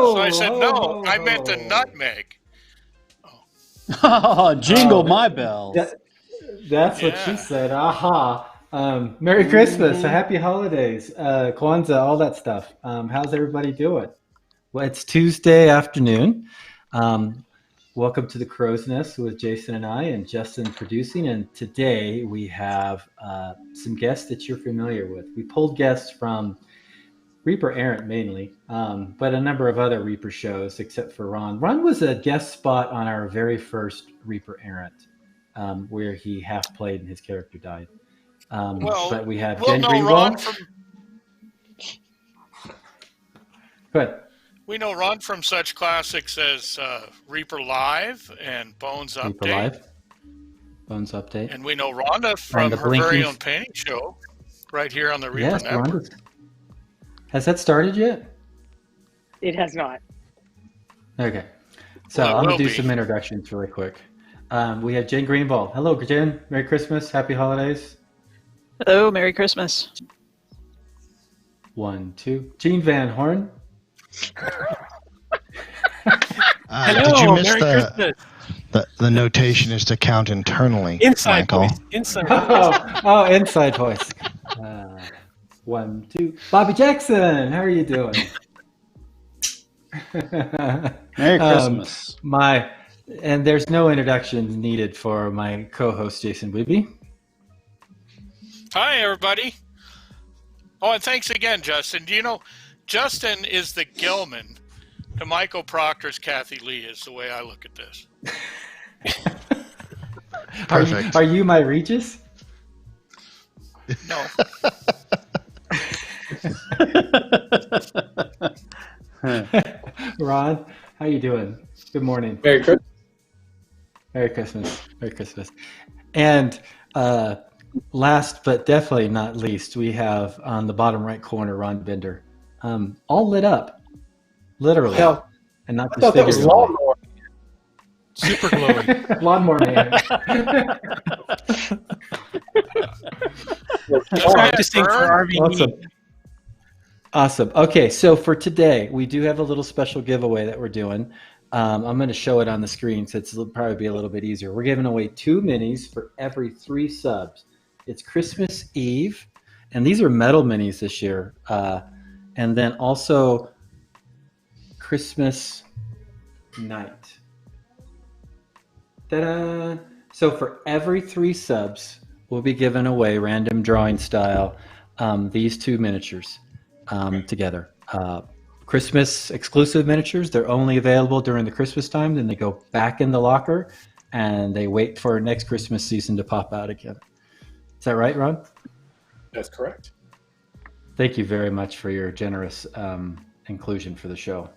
ho! So I said, ho, no, ho, I meant a ho. nutmeg. Oh, jingle my bells. That's what she Yeah. said. Aha. Merry Christmas, Happy Holidays, Kwanzaa, all that stuff. How's everybody doing? Well, it's Tuesday afternoon. Welcome to the Crow's Nest with Jason and I and Justin producing. And today we have some guests that you're familiar with. We pulled guests from Reaper Errant mainly, but a number of other Reaper shows except for Ron. Ron was a guest spot on our very first Reaper Errant, where he half played and his character died. But we have Jen know Greenwald. Ron from. Go ahead. We know Ron from such classics as Reaper Live and Bones Update. Reaper Live, Bones Update. And we know Rhonda from her very own painting show right here on the Reaper Network. Rhonda's. Has that started yet? It has not. Okay. So I'm going to do some introductions really quick. We have Jen Greenwald. Hello, Jen. Merry Christmas. Happy Holidays. Hello. Merry Christmas. 1, 2. Gene Van Horn. Hello, did you miss Merry Christmas. The notation is to count internally. Inside Michael. voice. Inside. Oh, inside voice. 1, 2. Bobby Jackson, how are you doing? Merry Christmas. And there's no introduction needed for my co-host Jason Wiebe. Hi, everybody. Oh, and thanks again, Justin. Do you know, Justin is the Gilman to Michael Proctor's Kathy Lee is the way I look at this. Perfect. Are you my Regis? No. Ron, how you doing? Good morning. Merry Christmas. Merry Christmas. Merry Christmas. And last but definitely not least, we have on the bottom right corner Ron Bender, all lit up, literally, Hell, and not I just thought that was figuratively. lawnmower. Super glowing. Lawnmower man. Practicing for RVD. Awesome. Okay, so for today, we do have a little special giveaway that we're doing. I'm going to show it on the screen, so it'll probably be a little bit easier. We're giving away 2 minis for every 3 subs. It's Christmas Eve, and these are metal minis this year. And then also Christmas night. Ta-da! So for every 3 subs, we'll be giving away, random drawing style, these 2 miniatures together. Christmas exclusive miniatures. They're only available during the Christmas time. Then they go back in the locker, and they wait for next Christmas season to pop out again. Is that right, Ron? That's correct. Thank you very much for your generous inclusion for the show.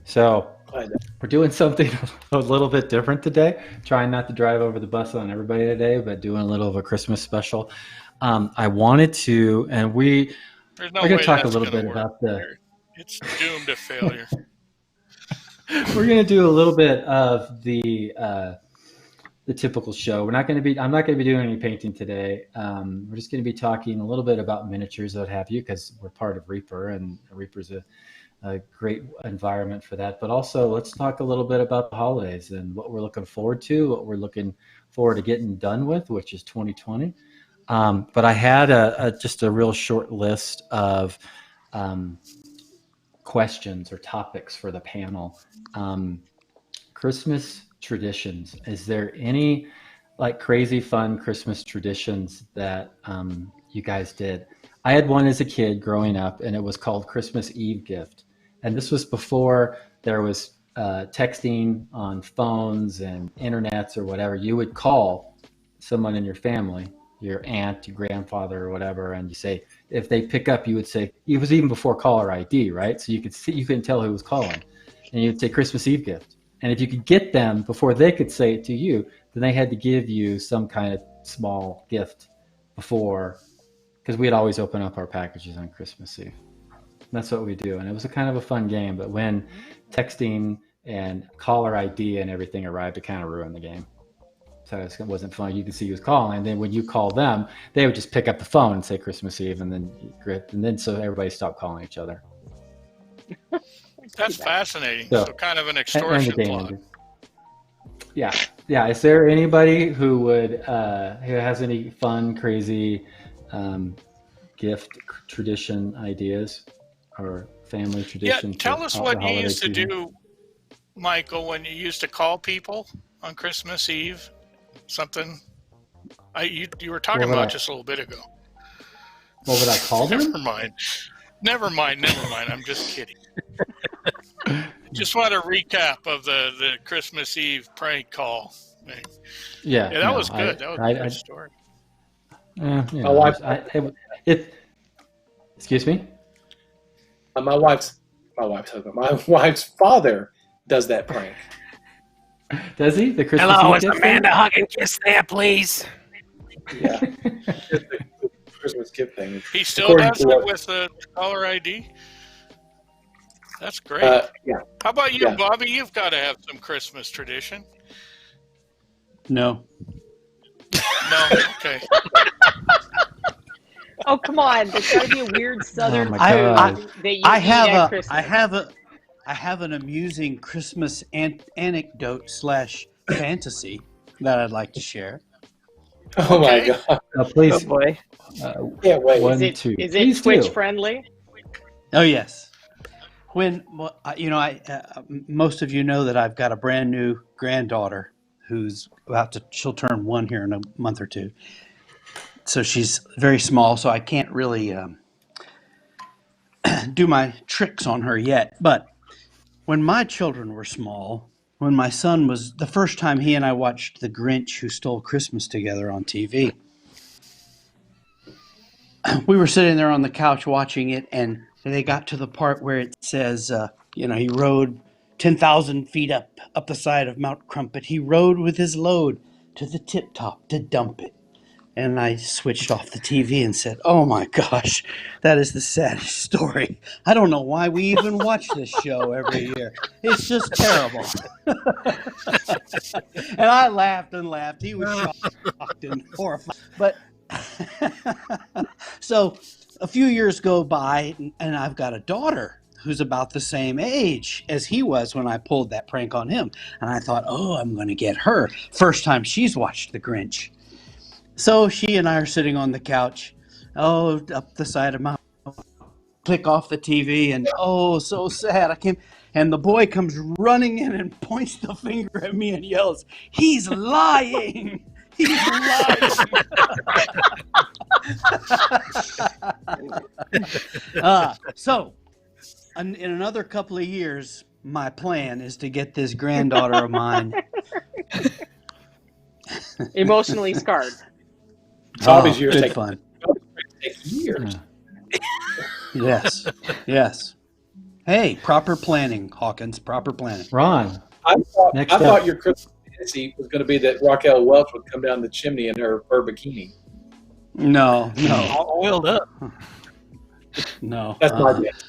So we're doing something a little bit different today. Trying not to drive over the bus on everybody today, but doing a little of a Christmas special. I wanted to, and we're going to talk a little bit about It's doomed to failure. We're going to do a little bit of the typical show. I'm not going to be doing any painting today. We're just going to be talking a little bit about miniatures, what have you, because we're part of Reaper, and Reaper's a great environment for that. But also, let's talk a little bit about the holidays and what we're looking forward to, what we're looking forward to getting done with, which is 2020. But I had just a real short list of questions or topics for the panel. Christmas traditions. Is there any like crazy fun Christmas traditions that you guys did? I had one as a kid growing up, and it was called Christmas Eve gift. And this was before there was texting on phones and internets or whatever. You would call someone in your family, your aunt, your grandfather, or whatever, and you say, if they pick up, you would say, it was even before caller ID, right? So you couldn't tell who was calling, and you'd say Christmas Eve gift. And if you could get them before they could say it to you, then they had to give you some kind of small gift before, because we'd always open up our packages on Christmas Eve. That's what we do, and it was a kind of a fun game. But when texting and caller ID and everything arrived, it kind of ruined the game. So it wasn't fun. You could see who was calling. Then when you call them, they would just pick up the phone and say Christmas Eve, and then so everybody stopped calling each other. That's fascinating. So, So kind of an and the extortion game plot. ended. Yeah. Is there anybody who would who has any fun, crazy gift tradition ideas or family Yeah, tradition for tell us the what you holiday used to season? do, Michael, when you used to call people on Christmas Eve. Something you were talking about just a little bit ago. What would I call them? Never mind. I'm just kidding. Just want a recap of the Christmas Eve prank call thing. Yeah, that was good. That was a good story. My wife. Excuse me. My wife's husband. My wife's father does that prank. Does he? The Christmas Hello, Eve is Amanda hug and kiss there, please? Yeah. The Christmas gift thing. He still does it with the caller ID? That's great. Yeah. How about you, Bobby? You've got to have some Christmas tradition. No. No? Okay. Oh, come on. There's got to be a weird Southern food God. that you eat at Christmas. I have an amusing Christmas anecdote / fantasy that I'd like to share. Oh my God! Please. Oh boy. Can't wait. Is it Twitch friendly? Oh yes. When most of you know that I've got a brand new granddaughter who's she'll turn 1 here in a month or two. So she's very small, so I can't really do my tricks on her yet. But when my children were small, when my son was the first time he and I watched The Grinch Who Stole Christmas together on TV, we were sitting there on the couch watching it, and they got to the part where it says, he rode 10,000 feet up the side of Mount Crumpet. He rode with his load to the tip top to dump it. And I switched off the TV and said, oh my gosh, that is the saddest story. I don't know why we even watch this show every year. It's just terrible. And I laughed and laughed. He was shocked and horrified. But so a few years go by, and I've got a daughter who's about the same age as he was when I pulled that prank on him. And I thought, I'm going to get her. First time she's watched The Grinch. So she and I are sitting on the couch, up the side of my, click off the TV, and so sad. And the boy comes running in and points the finger at me and yells, "He's lying! He's lying!" So, in another couple of years, my plan is to get this granddaughter of mine Emotionally scarred. Bobby's years take fun. Take years. Yes. Hey, proper planning, Hawkins. Proper planning. Ron. I thought your Christmas fantasy was going to be that Raquel Welch would come down the chimney in her bikini. No. All oiled up. No. That's my guess.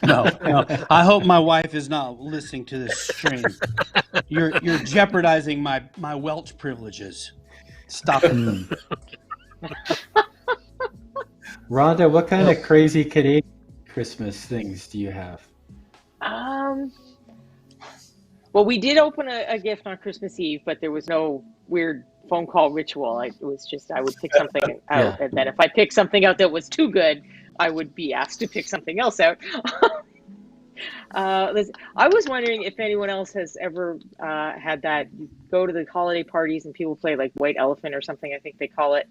No. I hope my wife is not listening to this stream. You're jeopardizing my Welch privileges. Stop it. Rhonda, what kind of crazy Canadian Christmas things do you have? Well, we did open a gift on Christmas Eve, but there was no weird phone call ritual. It was just I would pick something out, and then if I picked something out that was too good, I would be asked to pick something else out. I was wondering if anyone else has ever had that. You go to the holiday parties and people play like White Elephant or something, I think they call it.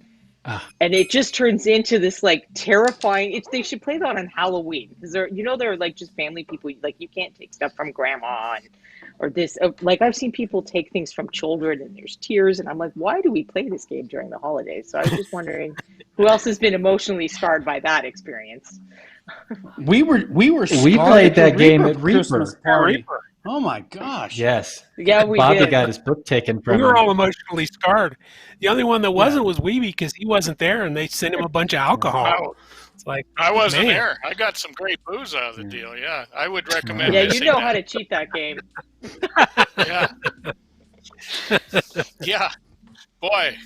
And it just turns into this like terrifying. They should play that on Halloween because they're like just family people. Like you can't take stuff from grandma or this. Like I've seen people take things from children and there's tears, and I'm like, why do we play this game during the holidays? So I was just wondering who else has been emotionally scarred by that experience. We played that game at Christmas party. Reaper. Oh my gosh! Yes. Yeah, Bobby did. got his book taken from We were him. all emotionally scarred. The only one that wasn't was Weeby because he wasn't there, and they sent him a bunch of alcohol. It's like I wasn't there. I got some great booze out of the deal. Yeah, I would recommend. Yeah, you know how to cheat that game. Yeah. Yeah. Boy,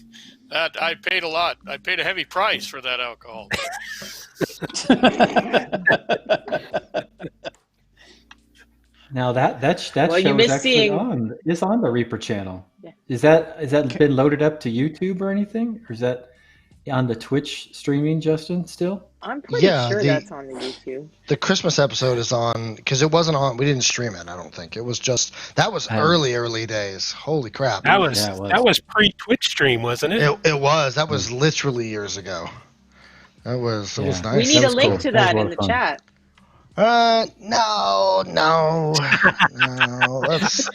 that I paid a lot. I paid a heavy price for that alcohol. Now that Well, show you is miss actually seeing- on the Reaper channel. Yeah. Is that been loaded up to YouTube or anything, or is that on the Twitch streaming, Justin? Still? I'm pretty Yeah, sure that's on the YouTube. The Christmas episode is on because it wasn't on. We didn't stream it. I don't think it was just that was early days. Holy crap! That was Yeah, it was. that was pre-Twitch stream, wasn't it? It was. That was literally years ago. It was nice. We need That a was link cool. to That was that a lot in of the fun. chat. No. Let's.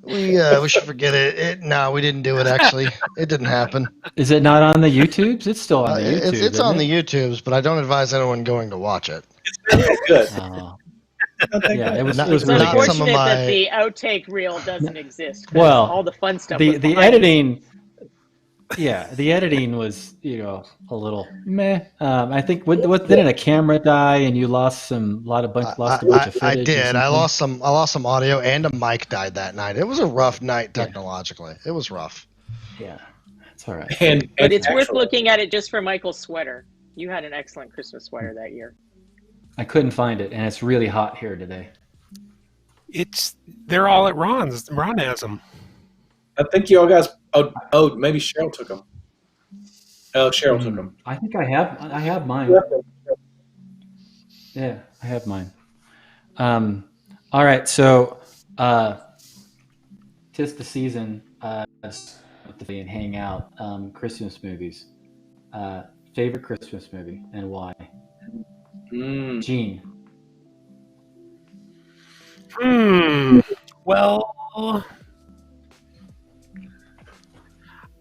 We should forget it. No, we didn't do it. Actually, it didn't happen. Is it not on the YouTubes? It's still on the YouTube. It's isn't on it? the YouTubes, but I don't advise anyone going to watch it. It's good. Oh. Yeah, it was Not- It's really not good. some of unfortunate my- that the outtake reel doesn't exist. 'Cause Well, all the fun stuff. the was behind it. editing. Yeah, the editing was a little meh. I think didn't a camera die and you lost a bunch of footage? I or did. I something? lost some audio, and a mic died that night. It was a rough night technologically. It was rough. Yeah, it's all right. But it's worth actually- looking at it just for Michael's sweater. You had an excellent Christmas sweater that year. I couldn't find it, and it's really hot here today. They're all at Ron's. Ron has them. I think you all guys. Oh, maybe Cheryl took them. Oh, Cheryl took them. I think I have mine. Yeah, I have mine. All right, so tis the season and hang out. Christmas movies. Favorite Christmas movie and why? Gene. Well,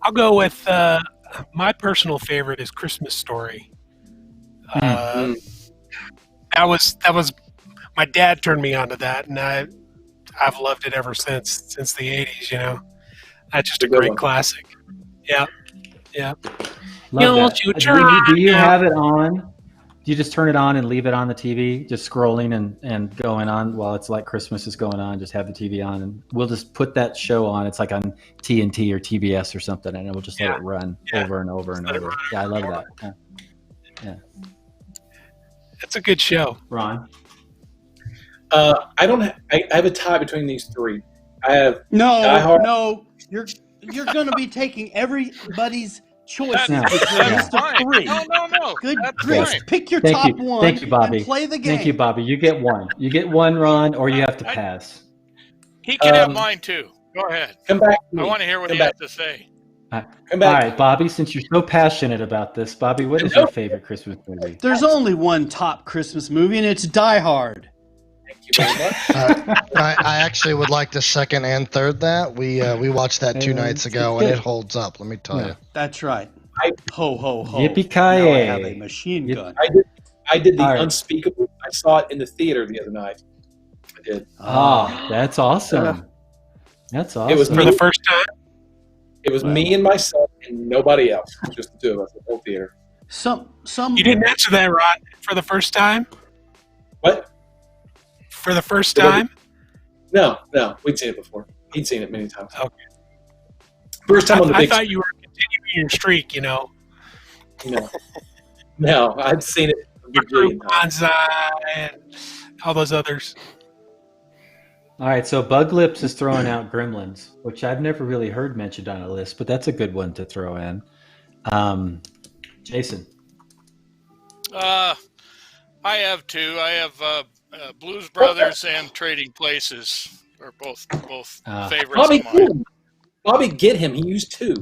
I'll go with my personal favorite is Christmas Story. That was my dad turned me onto that, and I've loved it ever since the 80s. That's just a great classic. Yeah. Love You that. try Do you now. have it on? Do you just turn it on and leave it on the TV, just scrolling and going on while it's like Christmas is going on? Just have the TV on, and we'll just put that show on. It's like on TNT or TBS or something, and we'll just let it run over and over and over. Yeah, I love that. Yeah. It's a good show. Ron? I have a tie between these three. I have Die No, Hard. no, you're going to be taking everybody's choices No. with your Yeah. list of three. No. Good That's grief! fine. Pick your Thank top you. one Thank you, Bobby. and play the game. Thank you, Bobby. You get one. You get one, Ron, or you have to pass. He can have mine too. Go ahead. Come back. To I me. want to hear what Come he has back. to say. Come All back. right, Bobby, since you're so passionate about this, Bobby, what is your favorite Christmas movie? There's only one top Christmas movie, and it's Die Hard. Thank you very much. I actually would like to second and third that. We watched that 2 nights ago, and it holds up. Let me tell you. That's right. I- Ho ho ho! Yippee-ki-yay. Now I have a machine gun. I did the All right. unspeakable. I saw it in the theater the other night. I did. Oh, that's awesome. That's awesome. It was For the first time. It was me and myself and nobody else. Just the two of us, the whole theater. Some. You didn't answer that, Ron. For the first time? What? For the first time? No. We'd seen it before. He'd seen it many times. Okay. First time on the I big thought you were continuing your streak, No, I'd seen it a bajillion times. Bonsai and all those others. All right, so Bug Lips is throwing out Gremlins, which I've never really heard mentioned on a list, but that's a good one to throw in. Jason. I have two. I have Blues Brothers and Trading Places are both favorites Bobby, of mine. Bobby, get him. He used two.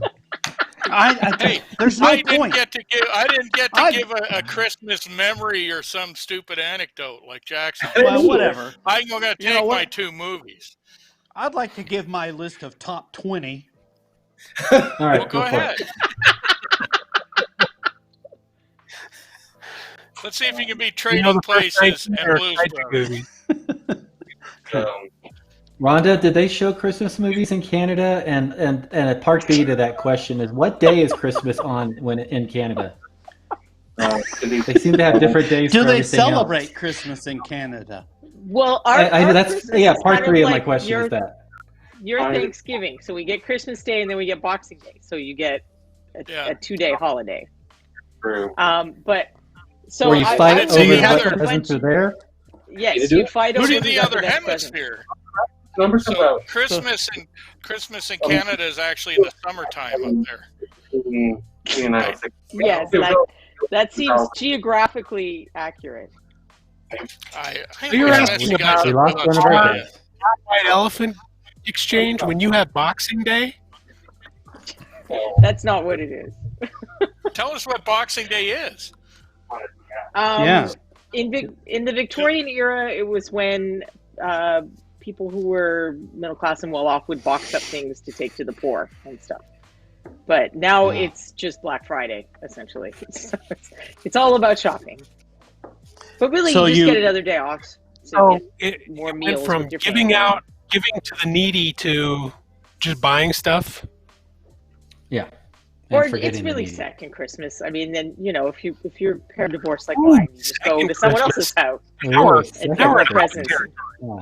Hey, there's no I didn't point. get to give a Christmas memory or some stupid anecdote like Jackson. Well, whatever. I'm going to You know take what? my two movies. I'd like to give my list of top 20. All right, Well, go for ahead. it. Let's see if you can be You Trading know the first Places 19 and are Blues Kaiju Brothers. movies. Rhonda, did they show Christmas movies in Canada? And a part B to that question is, what day is Christmas on when in Canada? They seem to have different days. Do for they everything else. celebrate Christmas in Canada? Well, I know our that's Christmas yeah. is Part kind 3 of of my like question is that. your Thanksgiving. So we get Christmas Day and then we get Boxing Day. So you get a 2-day holiday. True. But so Where you I fight didn't over see what the presents are there. Yes, you'd fight over to who the got other best present. hemisphere. Numbers So about Christmas in Canada is actually in the summertime up there. Yes, that seems geographically accurate. You're asking about We lost one of our guests. white elephant exchange when you have Boxing Day? That's not what it is. Tell us what Boxing Day is. Yeah. In the Victorian era, it was when people who were middle class and well off would box up things to take to the poor and stuff. But now it's just Black Friday, essentially. It's all about shopping. But really, So you just you- get another day off. So So you get it more went meals from with your giving family. giving to the needy to just buying stuff. Yeah. Or And forgetting it's the really needy. second Christmas. I mean, then if you're parent divorced like Ooh, mine, you just go second to someone Christmas. else's house Really? and Second get more we're presents. Yeah.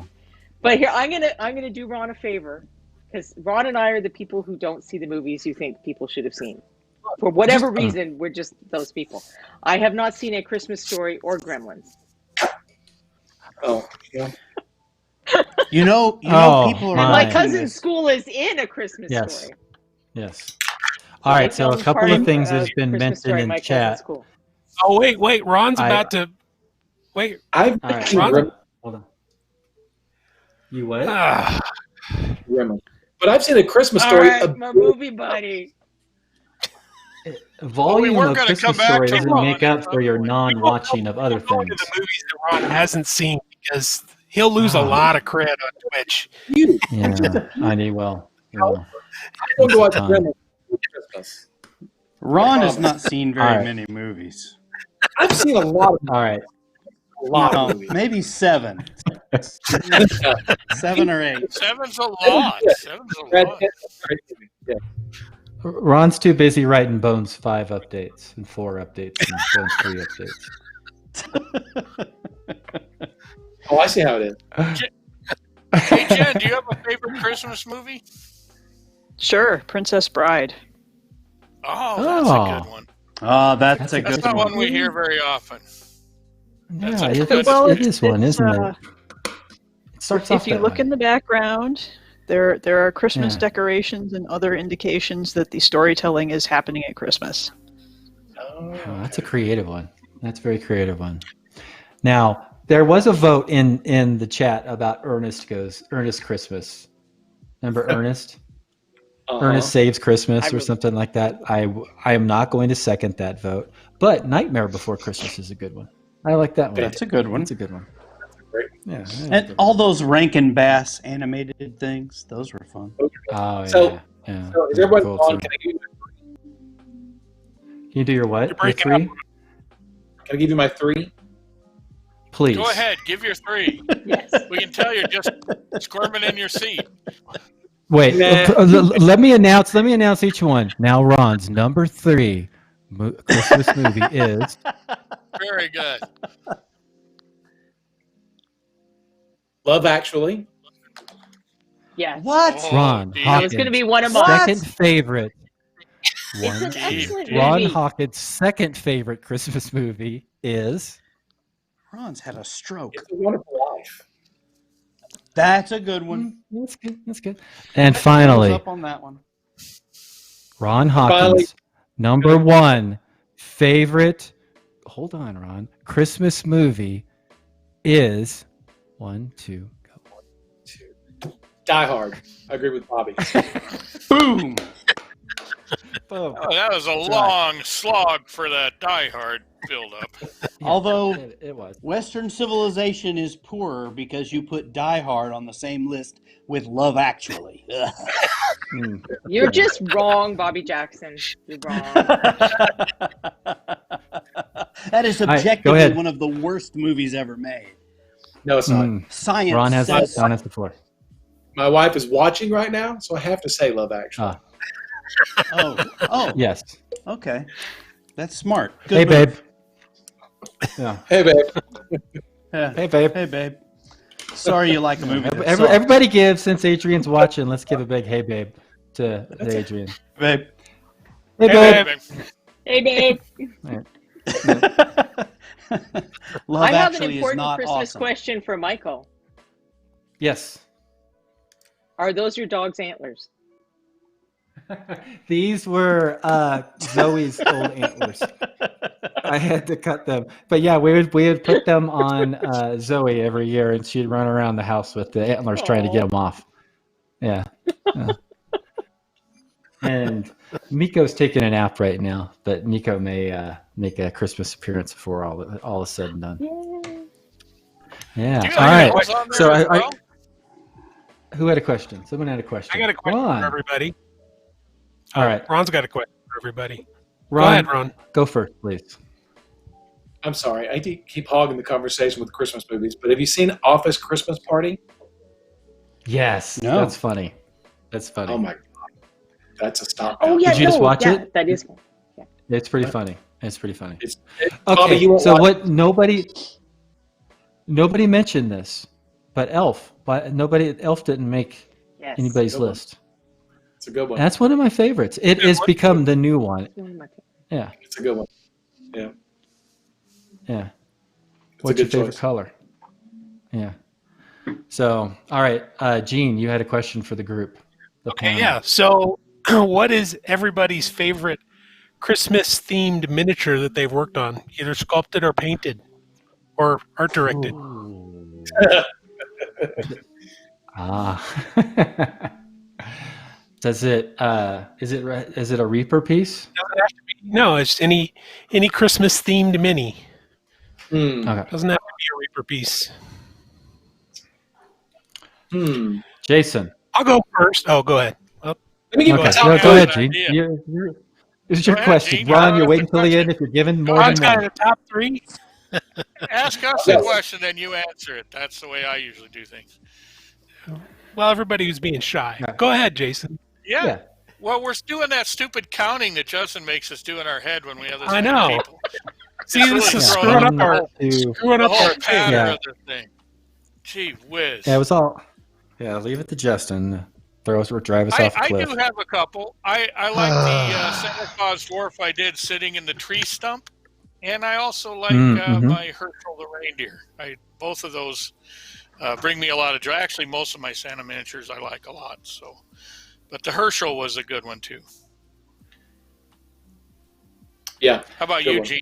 But here, I'm gonna do Ron a favor, because Ron and I are the people who don't see the movies you think people should have seen. For whatever reason, we're just those people. I have not seen A Christmas Story or Gremlins. Oh, yeah. You know, Oh, people are And my Fine. cousin's this. school is in A Christmas Yes. Story. Yes. All right. So a filmed couple part of things of, has been Christmas Story mentioned at in my cousin's chat. school. Oh wait, Ron's I- about to wait. I've All right. seen Ron- Hold on. You what? Ah, Gremlins. But I've seen A Christmas All Story. right, my movie buddy. Volume weren't of gonna Christmas come back Story to doesn't Ron make at up some for your point. non-watching of other go into things. the movies that Ron hasn't seen because he'll lose a lot of cred on Twitch. You. Yeah, I need well. I don't go out to Time. Gremlins for Christmas. Ron has not seen very All right. many movies. I've seen a lot of All right. No, movies. maybe 7. 7 or 8. Seven's a lot. Seven's a Brad lot. Pitt, great movie. Yeah. Ron's too busy writing Bones 5 updates and 4 updates and Bones 3 updates. Oh, I see how it is. Hey, Jen, do you have a favorite Christmas movie? Sure, Princess Bride. Oh, that's a good one. Oh, that's a That's good not one. one we hear very often. That's Yeah, a it, good- it's, Well, it is one, it's, isn't it? It starts off If you that look way. in the background, there are Christmas Yeah. decorations and other indications that the storytelling is happening at Christmas. Oh, that's a creative one. That's a very creative one. Now, there was a vote in the chat about Ernest Christmas. Remember Ernest? Ernest Saves Christmas or something like that. I am not going to second that vote. But Nightmare Before Christmas is a good one. I like that one. That's a good one. That's a good one. Great. Yeah. that's a And good all those Rankin Bass animated things, those were fun. one. Oh, So- yeah. So is They're everyone cool, on? too. Can I give you, Can you do your what? Your breaking 3? up. can I give you my 3? Please. Go ahead, give your 3. Yes. We can tell you're just squirming in your seat. Wait, Nah. let me announce each one. Now Ron's number 3 Christmas movie is Very good. Love Actually. Yes. What? Oh, Ron dear. Hawkins. That was going to be one of mine. second favorite. It's an excellent Ron movie. Hawkins' second favorite Christmas movie is Ron's had a stroke. It's a Wonderful Life. That's a good one. That's good. That's good. And Thumbs finally, up on that one. Ron Hawkins' number 1 favorite. Hold on, Ron. Christmas movie is 1, 2, go. Die Hard. I agree with Bobby. Boom. Oh, that was a long slog for that Die Hard build-up. Although It was. Western civilization is poorer because you put Die Hard on the same list with Love Actually. Ugh. Mm. You're just wrong, Bobby Jackson. You're wrong. That is right, go objectively ahead. one of the worst movies ever made. No, it's not. Mm. Science Ron has says the floor. My wife is watching right now, so I have to say Love Actually. Oh, Yes. okay. That's smart. Good Hey, move. babe. Yeah. Hey, babe. Yeah. Hey, babe. Hey, babe. Sorry you like a movie. that Everybody give, since Adrian's watching, let's give a big hey, babe to Adrian. sucks. Babe. Hey, Hey, babe. baby. Hey, babe. Love I have an Actually is important not Christmas awesome. question for Michael. Yes. Are those your dog's antlers? These were Zoe's old antlers. I had to cut them, but yeah, we would put them on Zoe every year, and she'd run around the house with the antlers trying to get them off. Yeah. And Miko's taking a nap right now, but Miko may make a Christmas appearance before all is said and done. Yeah. Do you All have right. elves on there So as well? who had a question? Someone had a question. I got a question Ron. for everybody. All right. Ron's got a question for everybody. Ron, Go ahead, Ron. Go first, please. I'm sorry, I keep hogging the conversation with Christmas movies, but have you seen Office Christmas Party? Yes. No. That's funny. That's funny. Oh my god, that's a stop. Oh yeah, Did you just watch yeah, it? That is fun. It's pretty funny. It's pretty funny. Bobby, Okay, you won't so watch what? Nobody mentioned this, but Elf. But Elf didn't make Yes. anybody's Good one. list. It's a good one. That's one of my favorites. It has become the new one. It's one of my favorites. Yeah, It's a good one. Yeah, yeah. it's What's a your good favorite choice. color? Yeah. So, all right, Gene, you had a question for the group. Okay, yeah. So, what is everybody's favorite Christmas-themed miniature that they've worked on, either sculpted or painted, or art directed? Does it? Is it a Reaper piece? Doesn't have to be, no, it's any Christmas-themed mini. Okay. Doesn't have to be a Reaper piece. Jason. I'll go first. Oh, go ahead. Let me give you a Okay. top No, good go ahead, idea. Gene. This is your Go ahead, question. Gene. Ron, Go you're ahead waiting with the till the end question. if you're given more Ron's than got one. a top three. Ask us the question, then you answer it. That's the way I usually do things. Well, everybody was being shy. Yeah. Go ahead, Jason. Yeah. Well, we're doing that stupid counting that Justin makes us do in our head when we have this I many know. people. See, It's this really is throwing screwing up up our to- the whole thing. pattern Yeah. of the thing. Gee whiz. Yeah, it was all. Yeah, leave it to Justin. Drive us off a I cliff. do have a couple. I like the Santa Claus dwarf I did sitting in the tree stump, and I also like my Herschel the reindeer. Both of those bring me a lot of joy. Actually, most of my Santa miniatures I like a lot. So, but the Herschel was a good one too. Yeah. How about Good you, one. Gene?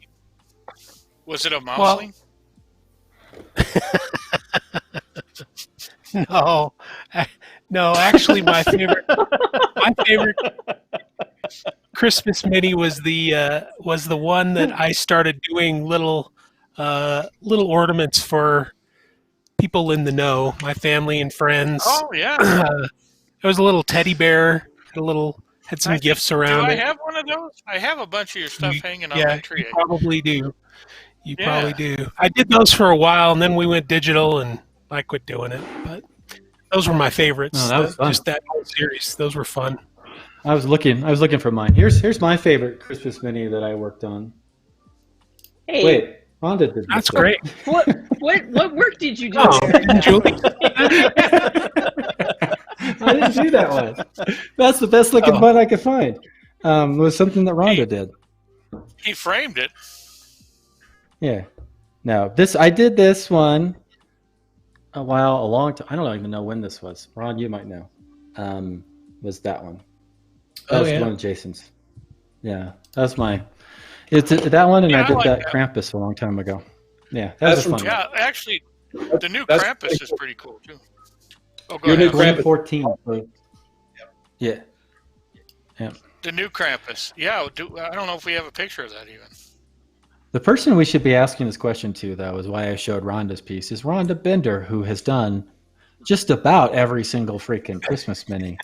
Was it a mousling? No, actually, my favorite Christmas mini was the one that I started doing little ornaments for people in the know, my family and friends. Oh yeah. It was a little teddy bear, had some gifts around Do I it. have one of those? I have a bunch of your stuff hanging on Yeah, my tree. you probably do. You probably do. I did those for a while, and then we went digital, and I quit doing it. But those were my favorites. Oh, that was fun. Just that whole series. Those were fun. I was looking for mine. Here's my favorite Christmas mini that I worked on. Hey, Wait, Rhonda did this. That's one. great. what work did you do? Oh, there? Julie. I didn't do that one. That's the best looking one I could find. It was something that Rhonda did. He framed it. Yeah. No, I did this one a long time. I don't even know when this was. Ron, you might know. Was that one? That was one of Jason's. Yeah, that was my. It's that one, and I did like that that. Krampus a long time ago. Yeah, that was a fun one. Yeah, actually, the new That's Krampus is pretty cool too. Oh, go Your new ahead. Krampus. 2014. so- Yeah. Yeah. The new Krampus. Yeah, I don't know if we have a picture of that even. The person we should be asking this question to, though, is why I showed Rhonda's piece, is Rhonda Bender, who has done just about every single freaking Christmas mini.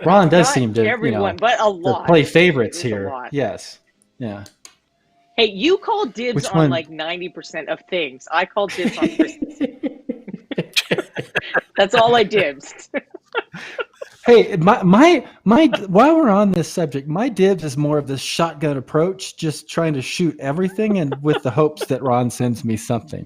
Ron does Not seem to, everyone, but a to lot. play favorites It is a here. lot. Yes. Yeah. Hey, you call dibs Which on one? like 90% of things. I call dibs on Christmas. That's all I dibs. Hey, my while we're on this subject, my dibs is more of this shotgun approach, just trying to shoot everything and with the hopes that Ron sends me something.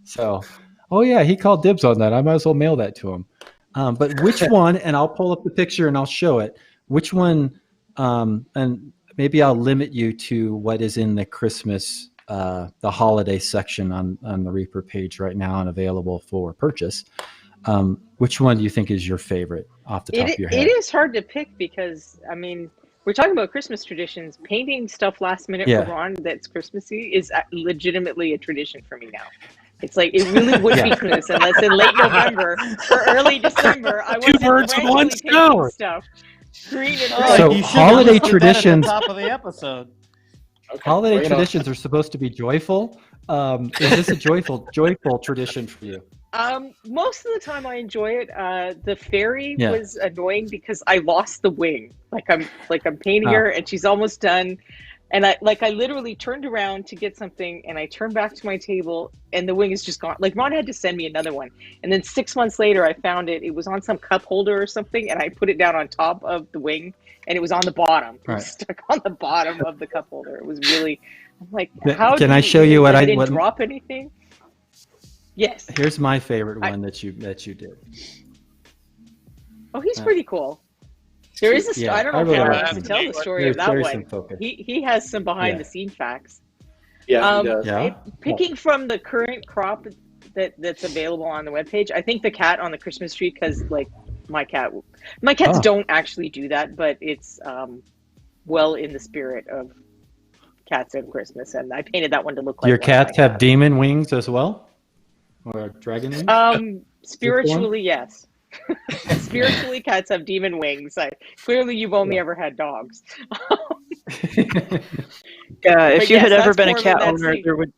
So, oh yeah, he called dibs on that. I might as well mail that to him. But which one, and I'll pull up the picture and I'll show it. Which one, and maybe I'll limit you to what is in the Christmas the holiday section on the Reaper page right now and available for purchase. Which one do you think is your favorite off the top of your head? It is hard to pick because, I mean, we're talking about Christmas traditions. Painting stuff last minute for Ron that's Christmassy is legitimately a tradition for me now. It's like, it really would be Christmas unless in late November or early December I wasn't birds with one painting stone. stuff. Green and So you should holiday have put that at traditions. the top of the episode. Okay, Holiday bring it on. traditions are supposed to be joyful. Is this a joyful tradition for you? Most of the time I enjoy it. The fairy was annoying because I lost the wing. I'm painting her and she's almost done. And I literally turned around to get something and I turned back to my table and the wing is just gone. Like Ron had to send me another one. And then 6 months later I found it. It was on some cup holder or something and I put it down on top of the wing and it was on the bottom. It was stuck on the bottom of the cup holder. It was really, I'm like, how Can I show you what I didn't drop anything? Yes. Here's my favorite one that you did. Oh, he's pretty cool. There is a story. I don't know if I have to tell the story of that one. He has some behind the scene facts. Yeah, he does. Picking from the current crop that's available on the webpage, I think the cat on the Christmas tree, because like my cats don't actually do that, but it's well in the spirit of cats and Christmas, and I painted that one to look like your cats have demon wings as well. Or dragon wings? Spiritually, yes. Spiritually, cats have demon wings. Clearly, you've only ever had dogs. If you had ever been a cat owner, there would.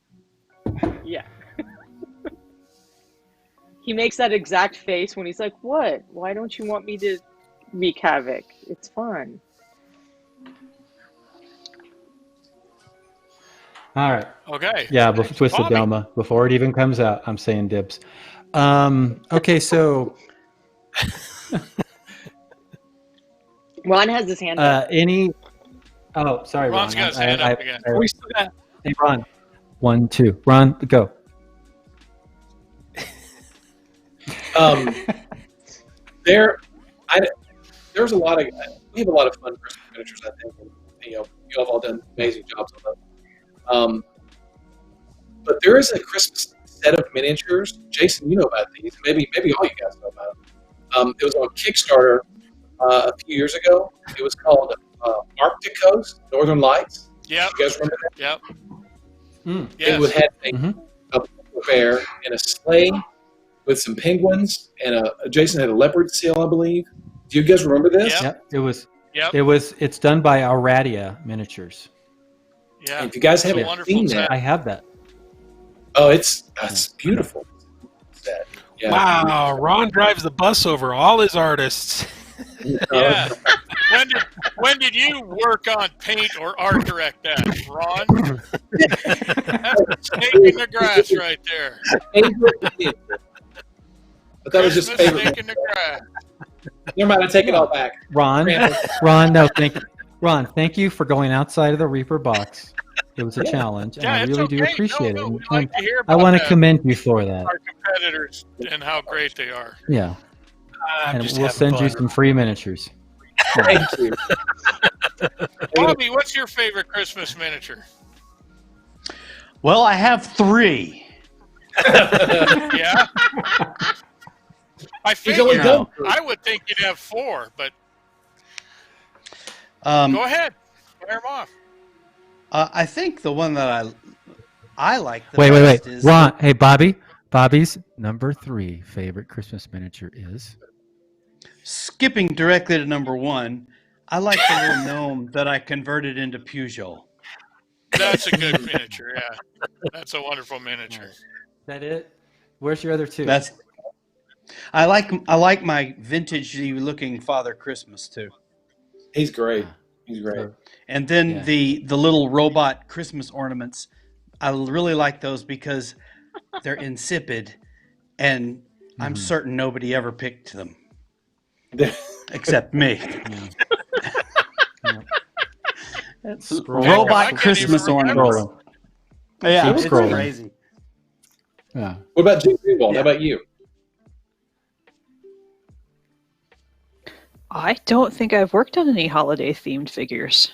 Yeah. He makes that exact face when he's like, "What? Why don't you want me to wreak havoc? It's fun." All right. Okay. Yeah, Twisted Doma. Before it even comes out, I'm saying dibs. Okay, so Ron has his hand up. Oh, sorry, Ron's Ron. got his hand up again. We still got. Hey, Ron. 1, 2. Ron, go. There's a lot of we have a lot of fun Christmas miniatures. I think, and, you have all done amazing jobs on them. But there is a Christmas set of miniatures. Jason, you know about these. Maybe all you guys know about them. It was on Kickstarter a few years ago. It was called Arctic Coast, Northern Lights. Yeah. You guys remember that? Yep. Yes. It would have a bear and a sleigh with some penguins, and Jason had a leopard seal, I believe. Do you guys remember this? Yep. It's done by Auradia Miniatures. Yeah. And if you guys haven't seen that, I have that. Oh, it's beautiful. Yeah. Wow, Ron drives the bus over all his artists. Yeah. When did you work on paint or art direct that, Ron? That's a snake in the grass right there. But that was just favorite. Snake in the grass. Never mind, I take it all back. Ron, thank you for going outside of the Reaper box. It was a challenge, and I really do appreciate it. We'd like to hear I about want to commend you for that. Our competitors and how great they are. Yeah. And we'll send you some free miniatures. Thank you. Bobby, what's your favorite Christmas miniature? Well, I have 3. Yeah. I figured I would think you'd have 4, but go ahead, fire them off. I think the one that I like the wait. best is Ron, hey, Bobby's number 3 favorite Christmas miniature is? Skipping directly to number 1, I like the little gnome that I converted into Pugh. That's a good miniature, yeah. That's a wonderful miniature. Is that it? Where's your other 2? I like my vintage-y looking Father Christmas too. He's great. And then the little robot Christmas ornaments, I really like those because they're insipid, and I'm certain nobody ever picked them, except me. Robot Christmas ornaments. Yeah, it's crazy. Yeah. What about Jim Greenwald? How about you? I don't think I've worked on any holiday-themed figures.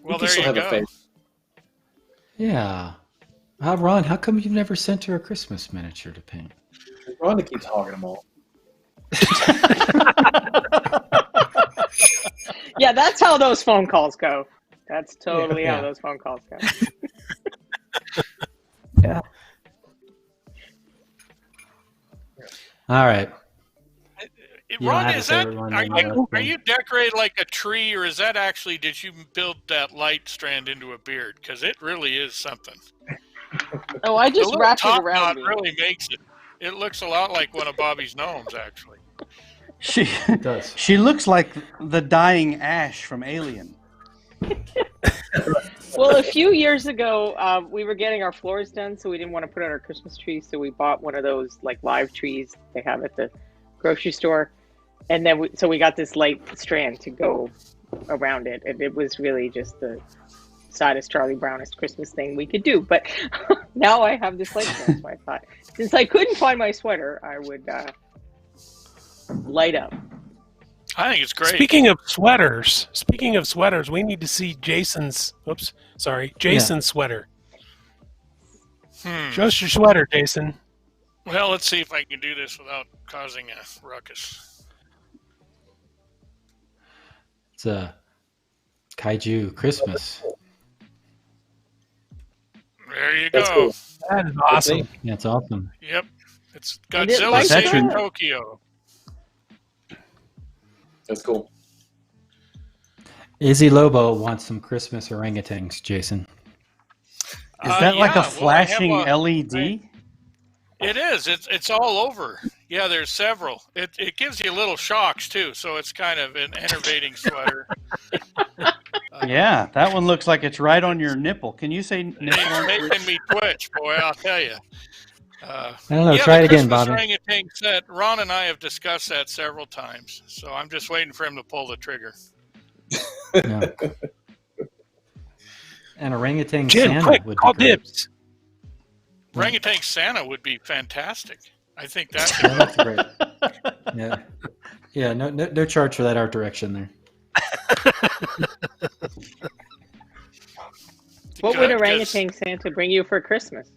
Well, there you go. Yeah. Ron, how come you've never sent her a Christmas miniature to paint? Rhonda keeps hogging them all. Yeah, that's how those phone calls go. That's totally how those phone calls go. Yeah. All right. Ron, is that are you decorated like a tree, or is that actually did you build that light strand into a beard? Because it really is something. Oh, I just wrapped it around me. Really makes it. It looks a lot like one of Bobby's gnomes, actually. She looks like the dying Ash from Alien. Well, a few years ago, we were getting our floors done, so we didn't want to put out our Christmas tree, so we bought one of those like live trees they have at the grocery store, and then we got this light strand to go around it, and it was really just the saddest Charlie Brownest Christmas thing we could do. But now I have this light strand, so I thought since I couldn't find my sweater, I would light up. I think it's great. Speaking of sweaters, we need to see Jason's sweater. Show us your sweater, Jason. Well, let's see if I can do this without causing a ruckus. It's a kaiju Christmas. There you go. Cool. That is awesome. Yeah, it's awesome. Yep. It's Godzilla saving Tokyo. That's cool. Izzy Lobo wants some Christmas orangutans, Jason. Is that like a flashing LED? It is. It's all over. Yeah, there's several. It gives you little shocks too, so it's kind of an enervating sweater. Yeah, that one looks like it's right on your nipple. Can you say nipple? It's making me twitch, boy. I'll tell you. I don't know. Try it again, Bobby. Orangutan set. Ron and I have discussed that several times, so I'm just waiting for him to pull the trigger. Yeah. And orangutan Jim, Santa quick, would call be great. dibs. Orangutan Santa would be fantastic. I think that's great. Yeah. No charge for that art direction there. What would orangutan Santa bring you for Christmas?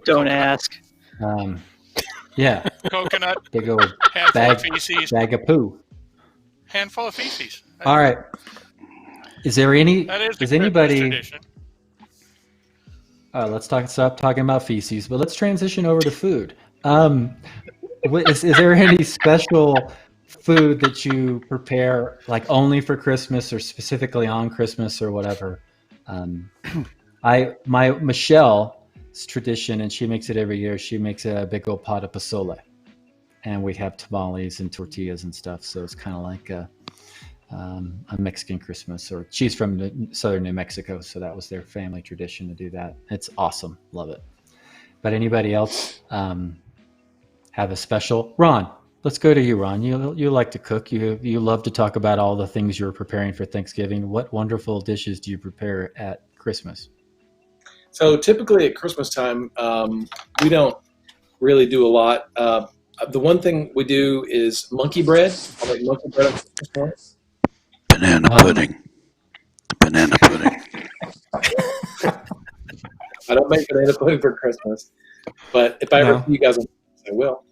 Don't ask. Yeah. Coconut. Big old handful of feces. bag of poo. Handful of feces. All right. Is there any? Does anybody? Tradition. Let's stop talking about feces, but let's transition over to food. Is there any special food that you prepare like only for Christmas or specifically on Christmas or whatever? Michelle's tradition, and she makes it every year. She makes a big old pot of pozole, and we have tamales and tortillas and stuff. So it's kind of like a Mexican Christmas. Or she's from southern New Mexico, so that was their family tradition to do that. It's awesome, love it. But anybody else have a special? Ron, let's go to you, Ron. You like to cook. You love to talk about all the things you're preparing for Thanksgiving. What wonderful dishes do you prepare at Christmas? So typically at Christmas time, we don't really do a lot. The one thing we do is monkey bread. I'll make monkey bread on Christmas morning. Banana pudding. Banana pudding. I don't make banana pudding for Christmas, but if I ever see you guys, I will.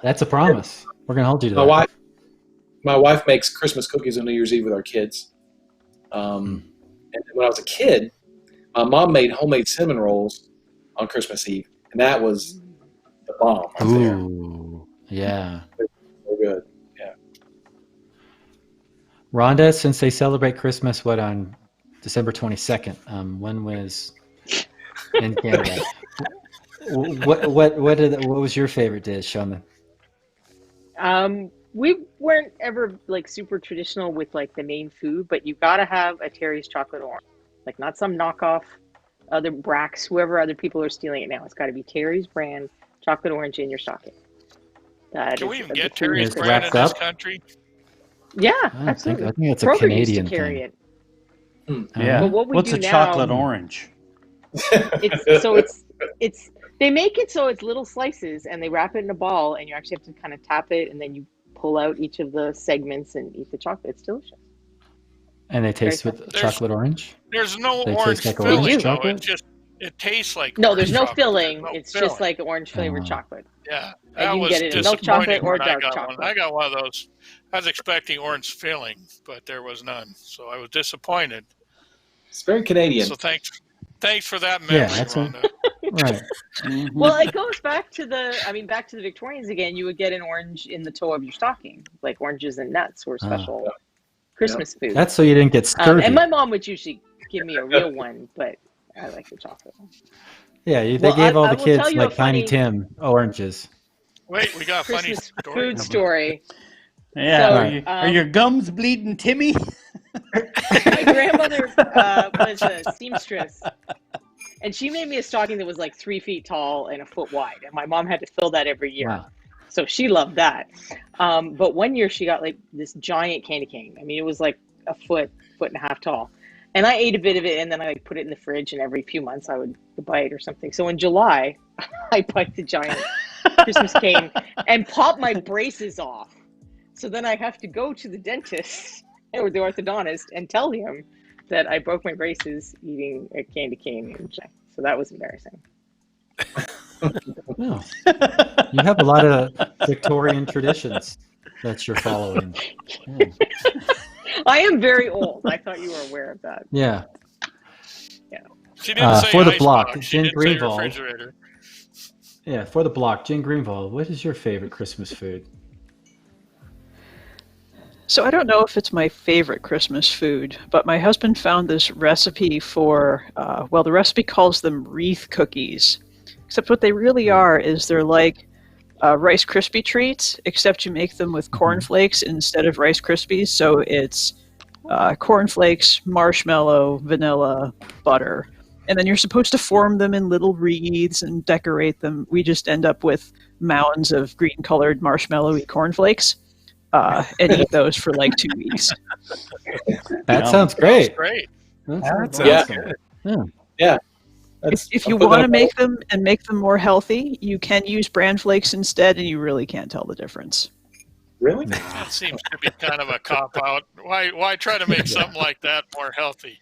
That's a promise. We're gonna hold you to that. My wife makes Christmas cookies on New Year's Eve with our kids. And when I was a kid, my mom made homemade cinnamon rolls on Christmas Eve, and that was the bomb. Ooh, yeah. So good. Yeah. Rhonda, since they celebrate Christmas, on December 22nd? When was in Canada? What was your favorite dish on the? We weren't ever like super traditional with like the main food, but you gotta have a Terry's chocolate orange, like not some knockoff, other Brax, whoever other people are stealing it now. It's got to be Terry's brand chocolate orange in your stocking. Can we even get Terry's brand in this country? Yeah, absolutely. I think it's a Canadian carry thing. It. Yeah. But what we What's do a now, chocolate orange? It's they make it so it's little slices and they wrap it in a ball and you actually have to kind of tap it and then you pull out each of the segments and eat the chocolate. It's delicious. And they taste Very with chocolate orange? There's no They orange taste like orange filling, though. chocolate? It tastes like No, orange there's no chocolate. filling. There's no It's filling. just like orange flavored chocolate. Yeah, And that you can was get it in milk disappointing chocolate or when I dark got chocolate. one. I got one of those. I was expecting orange filling, but there was none, so I was disappointed. It's very Canadian. So thanks for that memory, Rhonda. Right. Well, it goes back to back to the Victorians again. You would get an orange in the toe of your stocking, like oranges and nuts were special Christmas food. That's so you didn't get scurvy. And my mom would usually give me a real one, but I like the chocolate one. Yeah, they gave all the kids like Tiny funny Tim oranges. Wait, we got a funny Christmas story. food story. Yeah, So, are your gums bleeding, Timmy? My grandmother was a seamstress, and she made me a stocking that was like 3 feet tall and a foot wide, and my mom had to fill that every year. Wow. So she loved that. But one year she got like this giant candy cane. I mean, it was like a foot and a half tall. And I ate a bit of it, and then I like put it in the fridge, and every few months I would bite or something. So in July, I bite the giant Christmas cane and pop my braces off. So then I have to go to the dentist or the orthodontist and tell him that I broke my braces eating a candy cane. So that was embarrassing. No. You have a lot of Victorian traditions that you're following. Yeah. I am very old. I thought you were aware of that. Yeah. She didn't say for the ice block, box. She Jen didn't say Greenwald. refrigerator. Yeah, for the block, Jen Greenwald, what is your favorite Christmas food? So I don't know if it's my favorite Christmas food, but my husband found this recipe for, the recipe calls them wreath cookies. Except what they really are is they're like Rice Krispie treats, except you make them with cornflakes instead of Rice Krispies. So it's cornflakes, marshmallow, vanilla, butter. And then you're supposed to form them in little wreaths and decorate them. We just end up with mounds of green-colored marshmallowy cornflakes. And eat those for like 2 weeks. That sounds great. That's great. That sounds good. Yeah. If you want to make them and make them more healthy, you can use bran flakes instead, and you really can't tell the difference. Really? That seems to be kind of a cop-out. Why try to make something like that more healthy?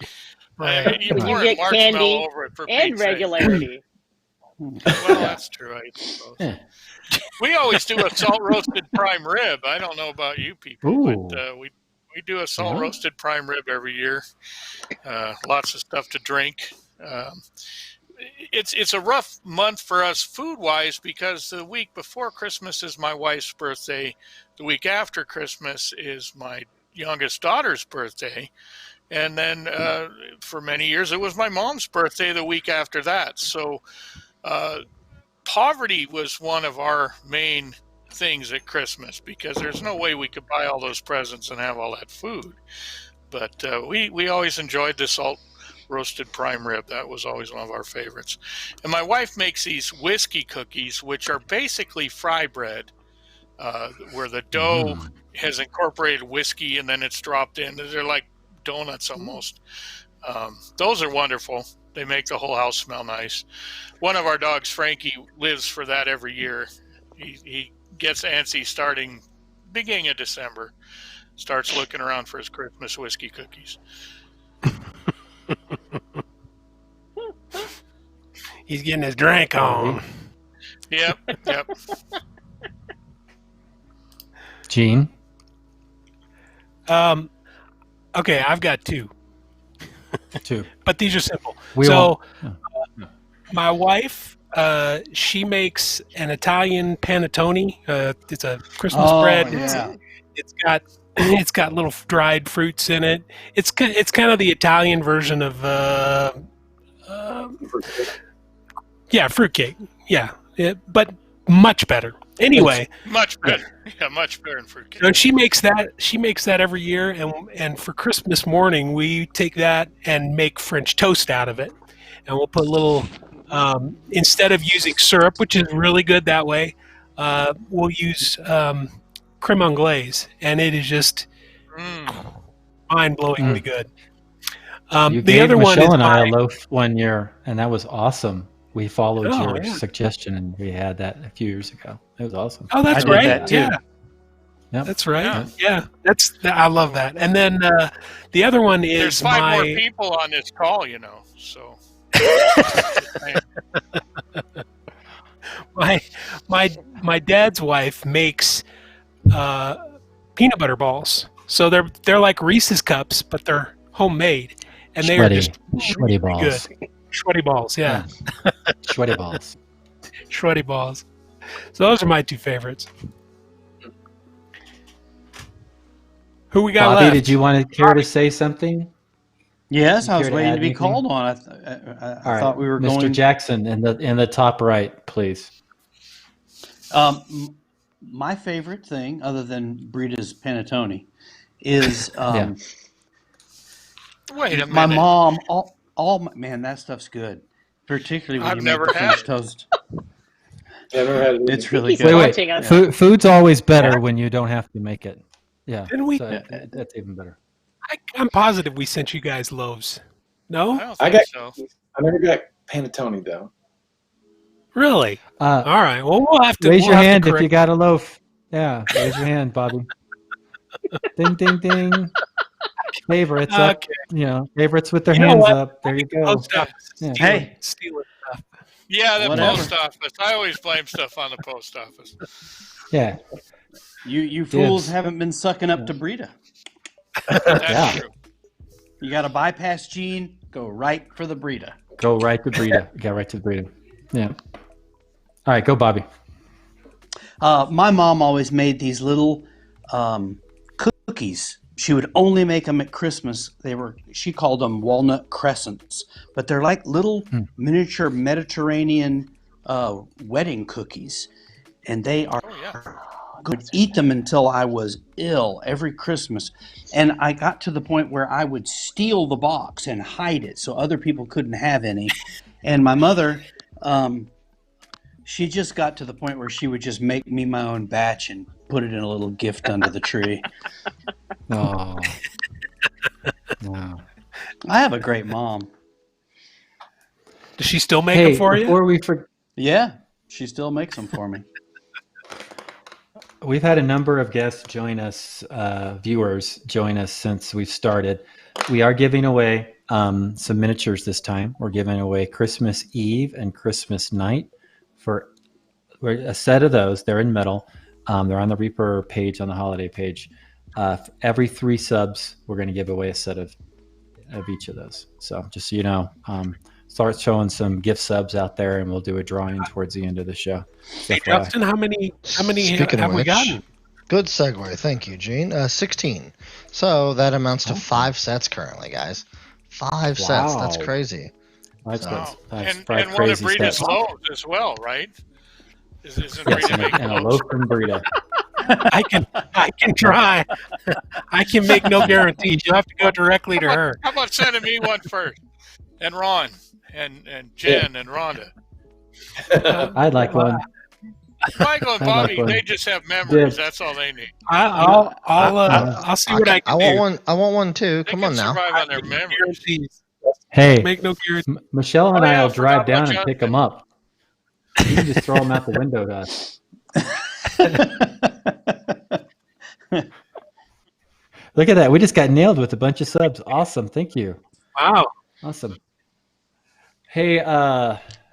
You When pour you get marshmallow candy over it for and Pete's sake. regularity. Well, that's true, I suppose. Yeah. We always do a salt roasted prime rib. I don't know about you people, Ooh. but we do a salt roasted prime rib every year. Lots of stuff to drink. It's a rough month for us food wise because the week before Christmas is my wife's birthday. The week after Christmas is my youngest daughter's birthday. And then for many years, it was my mom's birthday the week after that. So poverty was one of our main things at Christmas because there's no way we could buy all those presents and have all that food. But we always enjoyed the salt roasted prime rib. That was always one of our favorites. And my wife makes these whiskey cookies, which are basically fry bread, where the dough has incorporated whiskey and then it's dropped in. They're like donuts almost. Those are wonderful. They make the whole house smell nice. One of our dogs, Frankie, lives for that every year. He gets antsy starting beginning of December. Starts looking around for his Christmas whiskey cookies. He's getting his drink on. Yep. Gene? Okay, I've got two. But these are simple. My wife, she makes an Italian panettone. It's a Christmas bread. Yeah. It's got little dried fruits in it. It's kind of the Italian version of fruitcake. Yeah, but much better. Anyway, much better. Yeah, much better than fruitcake. So she makes that every year, and for Christmas morning we take that and make French toast out of it, and we'll put a little instead of using syrup, which is really good that way, we'll use creme anglaise, and it is just mind-blowingly good. You the gave other Michelle one and I a is loaf one year, and that was awesome. We followed your suggestion, and we had that a few years ago. It was awesome. Oh, that's I did right. that too. Yep. That's right. Yeah, I love that. And then the other one is There's five more people on this call, so. my dad's wife makes peanut butter balls. So they're like Reese's cups, but they're homemade, and they are just sweaty balls. Good. Sweaty balls, yeah. Sweaty balls. Sweaty balls. So those are my two favorites. Who we got Bobby, left? did you want to care to say something? Yes, I was care to waiting add to be anything? called on. I thought we were Mr. going. Jackson in the top right, please. My favorite thing, other than Brita's panettone, is Wait a minute. my mom. Man, that stuff's good. Particularly when I've you make never the had French it. toast. Yeah, I've never had it. It's really He's good. taunting us. Food's always better when you don't have to make it. Yeah, Didn't we? so that's even better. I'm positive we sent you guys loaves. No? I don't think so. I never got panettone though. Really? All right. Well, we'll have to Raise your have to hand if correct- you got a loaf. Yeah, raise your hand, Bobby. Ding, ding, ding. Favorites up. Favorites with their hands up. There you go. Post office is Hey. stealing stuff. Yeah, the Whatever. post office. I always blame stuff on the post office. Yeah. You fools Dibs. haven't been sucking up to Brita. That's Yeah. true. You got to bypass Gene, go right for the Brita. Go right to Brita. Get right to Brita. Yeah. All right, go, Bobby. My mom always made these little cookies. She would only make them at Christmas. She called them walnut crescents, but they're like little miniature Mediterranean wedding cookies, and they are good. Eat them until I was ill every Christmas, and I got to the point where I would steal the box and hide it so other people couldn't have any. And my mother, she just got to the point where she would just make me my own batch and put it in a little gift under the tree. Oh. Wow. I have a great mom. Does she still make them for you? Before Yeah, she still makes them for me. we've had a number of guests join us, viewers join us since we've started. We are giving away some miniatures this time. We're giving away Christmas Eve and Christmas night for a set of those. They're in metal. They're on the Reaper page, on the holiday page. Every 3 subs, we're going to give away a set of each of those. So just so you know, start showing some gift subs out there, and we'll do a drawing towards the end of the show. Hey, Justin, how many Speaking have of we which, gotten? good segue. Thank you, Gene. 16. So that amounts to 5 sets currently, guys. 5 sets. That's Wow. crazy. That's Wow. good. That's And five one of crazy Brita's steps. loaves as well, right? Isn't Yes, Brita and making a loaves? loaf from Brita. I can try. I can make no guarantees. You'll have to go directly to her. How about sending me one first? And Ron and Jen and Rhonda. I'd like one. Michael and I like Bobby, one. they just have memories. Yeah. That's all they need. I'll see what I can do. I want one too. They Come can on now. survive on their memories. Guarantees. Hey, Make no guarantees. Michelle and Oh, yeah, I I will drive forgot down about and pick Justin. them up. You can just throw them out the window to us. Look at that. We just got nailed with a bunch of subs. Awesome. Thank you. Wow. Awesome. Hey,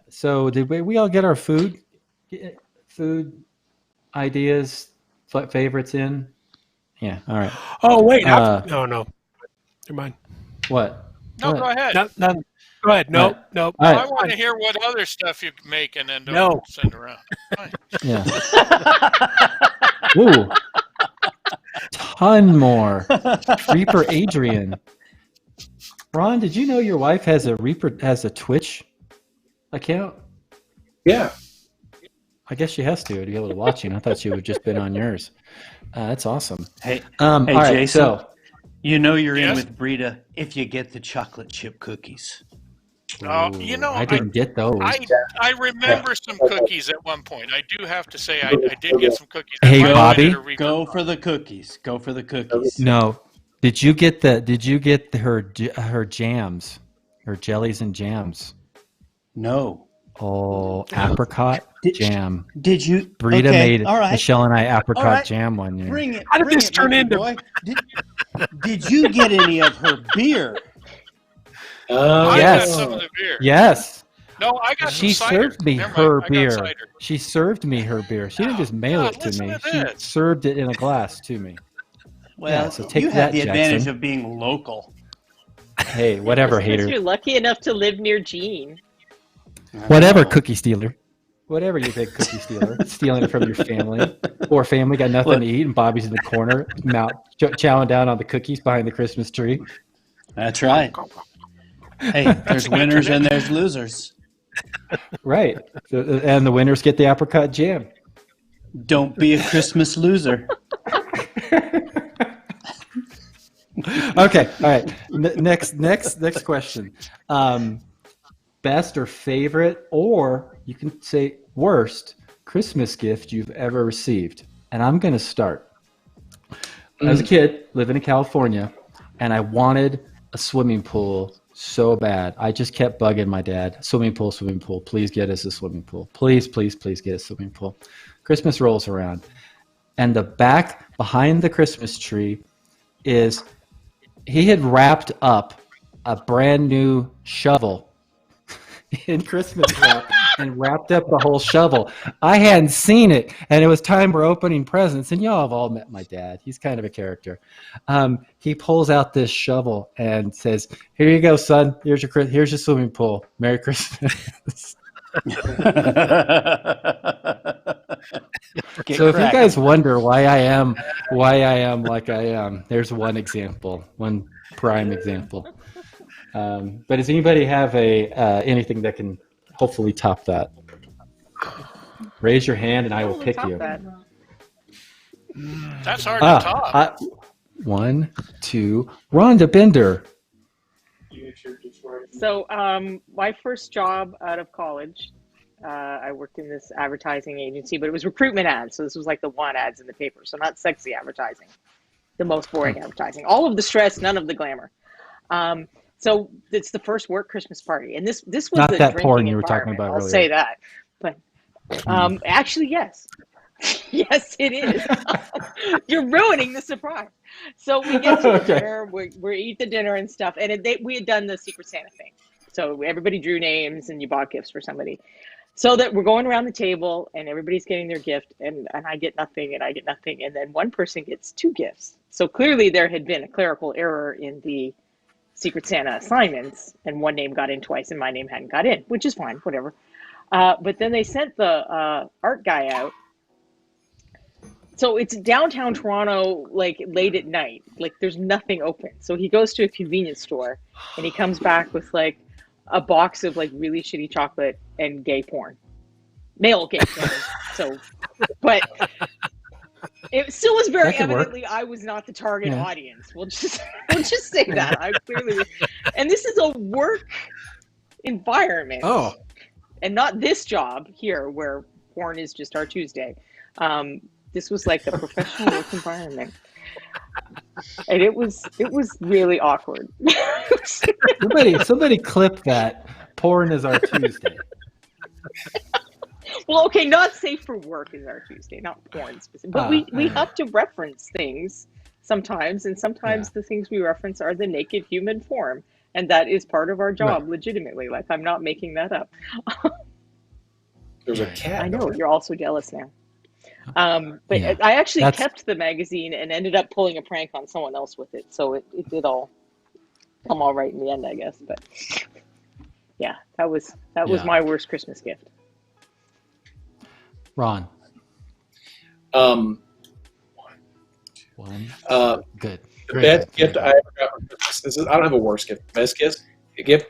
so did we all get our food ideas, favorites in? Yeah. All right. Oh wait. Uh, no. Never mind. What? No, What? go ahead. No. Go ahead. No. All right. I want to hear what other stuff you make and then No. don't send around. Fine. Yeah. Ooh. Ton more. Reaper Adrian. Ron, did you know your wife has a Twitch account? Yeah. I guess she has to be able to watch you. I thought she would have just been on yours. That's awesome. Hey, All right, Jason. so You know you're in Yes? with Brita if you get the chocolate chip cookies. Oh, you know, I didn't get those. I remember some cookies at one point. I do have to say I did get some cookies. Hey, I might Bobby? have to read Go them. for the cookies. Go for the cookies. No. Did you get her jams, her jellies and jams? No. Oh, apricot jam. Did you? Brita made all right. Michelle and I apricot All right. jam one year. Bring it. How did bring this it, turn Monkey into- Boy. Did you get any of her beer? I Yes. got some of the beer. Yes. No, I got She some cider. served me Never mind, her I got beer. cider. She served me her beer. She didn't just mail God, it to listen me. to She this. served it in a glass to me. Well, Yeah, so take you that, have the advantage Jackson. of being local. Hey, whatever, Just 'cause hater. you're lucky enough to live near Gene. Whatever, cookie stealer. Whatever, you big cookie stealer. Stealing it from your family. Poor family got nothing to eat, and Bobby's in the corner, chowing down on the cookies behind the Christmas tree. That's right. Hey, there's winners and there's losers. Right. And the winners get the apricot jam. Don't be a Christmas loser. Okay. All right. Next question. Best or favorite, or you can say worst Christmas gift you've ever received. And I'm going to start. I was a kid living in California, and I wanted a swimming pool so bad. I just kept bugging my dad, swimming pool, please get us a swimming pool. Please get a swimming pool. Christmas rolls around, and the back behind the Christmas tree is he had wrapped up a brand new shovel in Christmas wrap and wrapped up the whole shovel. I hadn't seen it, and it was time for opening presents, and y'all have all met my dad. He's kind of a character. He pulls out this shovel and says, "Here you go, son. Here's your swimming pool. Merry Christmas." So if you guys wonder why I am like I am, there's one example, one prime example. But does anybody have anything that can hopefully top that? Raise your hand and I will pick you. That's hard to top. 1, 2, Rhonda Bender. So my first job out of college, I worked in this advertising agency, but it was recruitment ads. So this was like the want ads in the paper. So not sexy advertising, the most boring advertising. All of the stress, none of the glamour. So it's the first work Christmas party. And this was not the that drinking porn you were talking environment, about earlier. I'll say that. But actually, yes. Yes, it is. You're ruining the surprise. So we get to the dinner, we eat the dinner and stuff. And we had done the Secret Santa thing. So everybody drew names and you bought gifts for somebody. So that we're going around the table and everybody's getting their gift and I get nothing and I get nothing. And then one person gets 2 gifts. So clearly there had been a clerical error in the Secret Santa assignments and one name got in twice and my name hadn't got in, which is fine, whatever. But then they sent the art guy out. So it's downtown Toronto, like late at night, like there's nothing open. So he goes to a convenience store and he comes back with like a box of like really shitty chocolate and gay porn, male gay porn. So, but it still was very evidently I was not the target audience. We'll just say that I clearly was, and this is a work environment. Oh, and not this job here where porn is just our Tuesday. This was like a professional work environment. And it was really awkward. somebody clip that. Porn is our Tuesday. Well, okay, not safe for work is our Tuesday, not porn specific. But we have to reference things sometimes, and sometimes the things we reference are the naked human form. And that is part of our job, legitimately. Like, I'm not making that up. There's a cat. I know, you're also jealous now. But I actually kept the magazine and ended up pulling a prank on someone else with it. So it did all come all right in the end, I guess. But yeah, that was my worst Christmas gift. Ron. One. Good. The best gift I ever got for Christmas. I don't have a worst gift. The best gift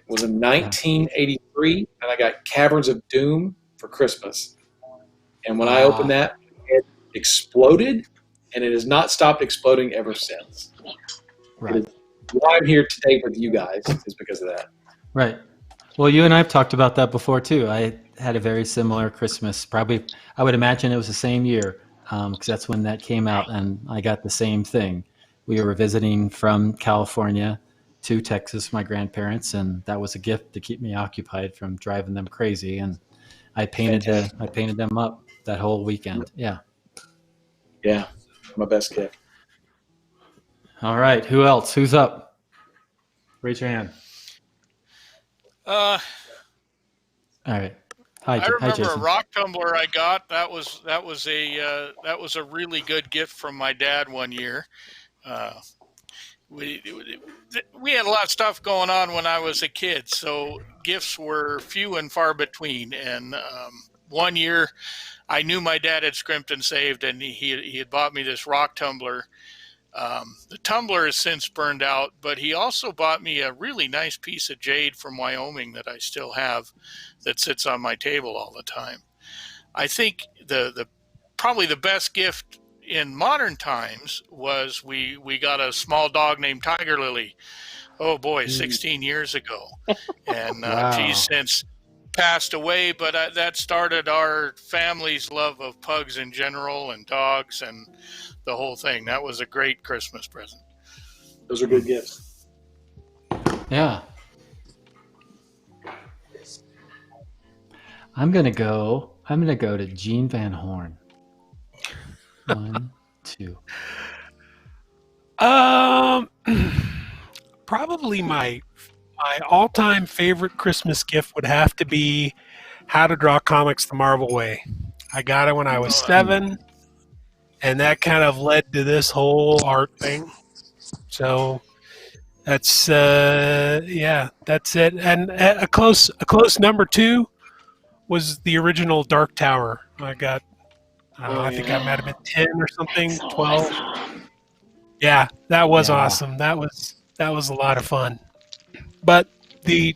was in 1983, and I got Caverns of Doom for Christmas. And when I opened that, it exploded, and it has not stopped exploding ever since. Right. It is why I'm here today with you guys is because of that. Right. Well, you and I have talked about that before too. I had a very similar Christmas. Probably, I would imagine it was the same year because that's when that came out, and I got the same thing. We were visiting from California to Texas, my grandparents, and that was a gift to keep me occupied from driving them crazy. And I painted them up that whole weekend. Yeah. Yeah, my best gift. All right. Who else? Who's up? Raise your hand. Uh, All right. Hi, I remember a Jason. rock tumbler I got. That was a really good gift from my dad one year. We had a lot of stuff going on when I was a kid, so gifts were few and far between. And one year, I knew my dad had scrimped and saved, and he had bought me this rock tumbler. The tumbler has since burned out, but he also bought me a really nice piece of jade from Wyoming that I still have, that sits on my table all the time. I think the probably the best gift in modern times was we got a small dog named Tiger Lily. Oh boy, 16 years ago, and Wow. she's since passed away. But that started our family's love of pugs in general and dogs and the whole thing. That was a great Christmas present. Those are good gifts. Yeah. I'm gonna go to Gene Van Horn. 1, 2. Probably my all-time favorite Christmas gift would have to be How to Draw Comics the Marvel Way. I got it when I was 7, and that kind of led to this whole art thing. So that's that's it. And a close number 2 was the original Dark Tower. I got, I think I might have been 10 or something, 12. Yeah, that was awesome. That was a lot of fun. But the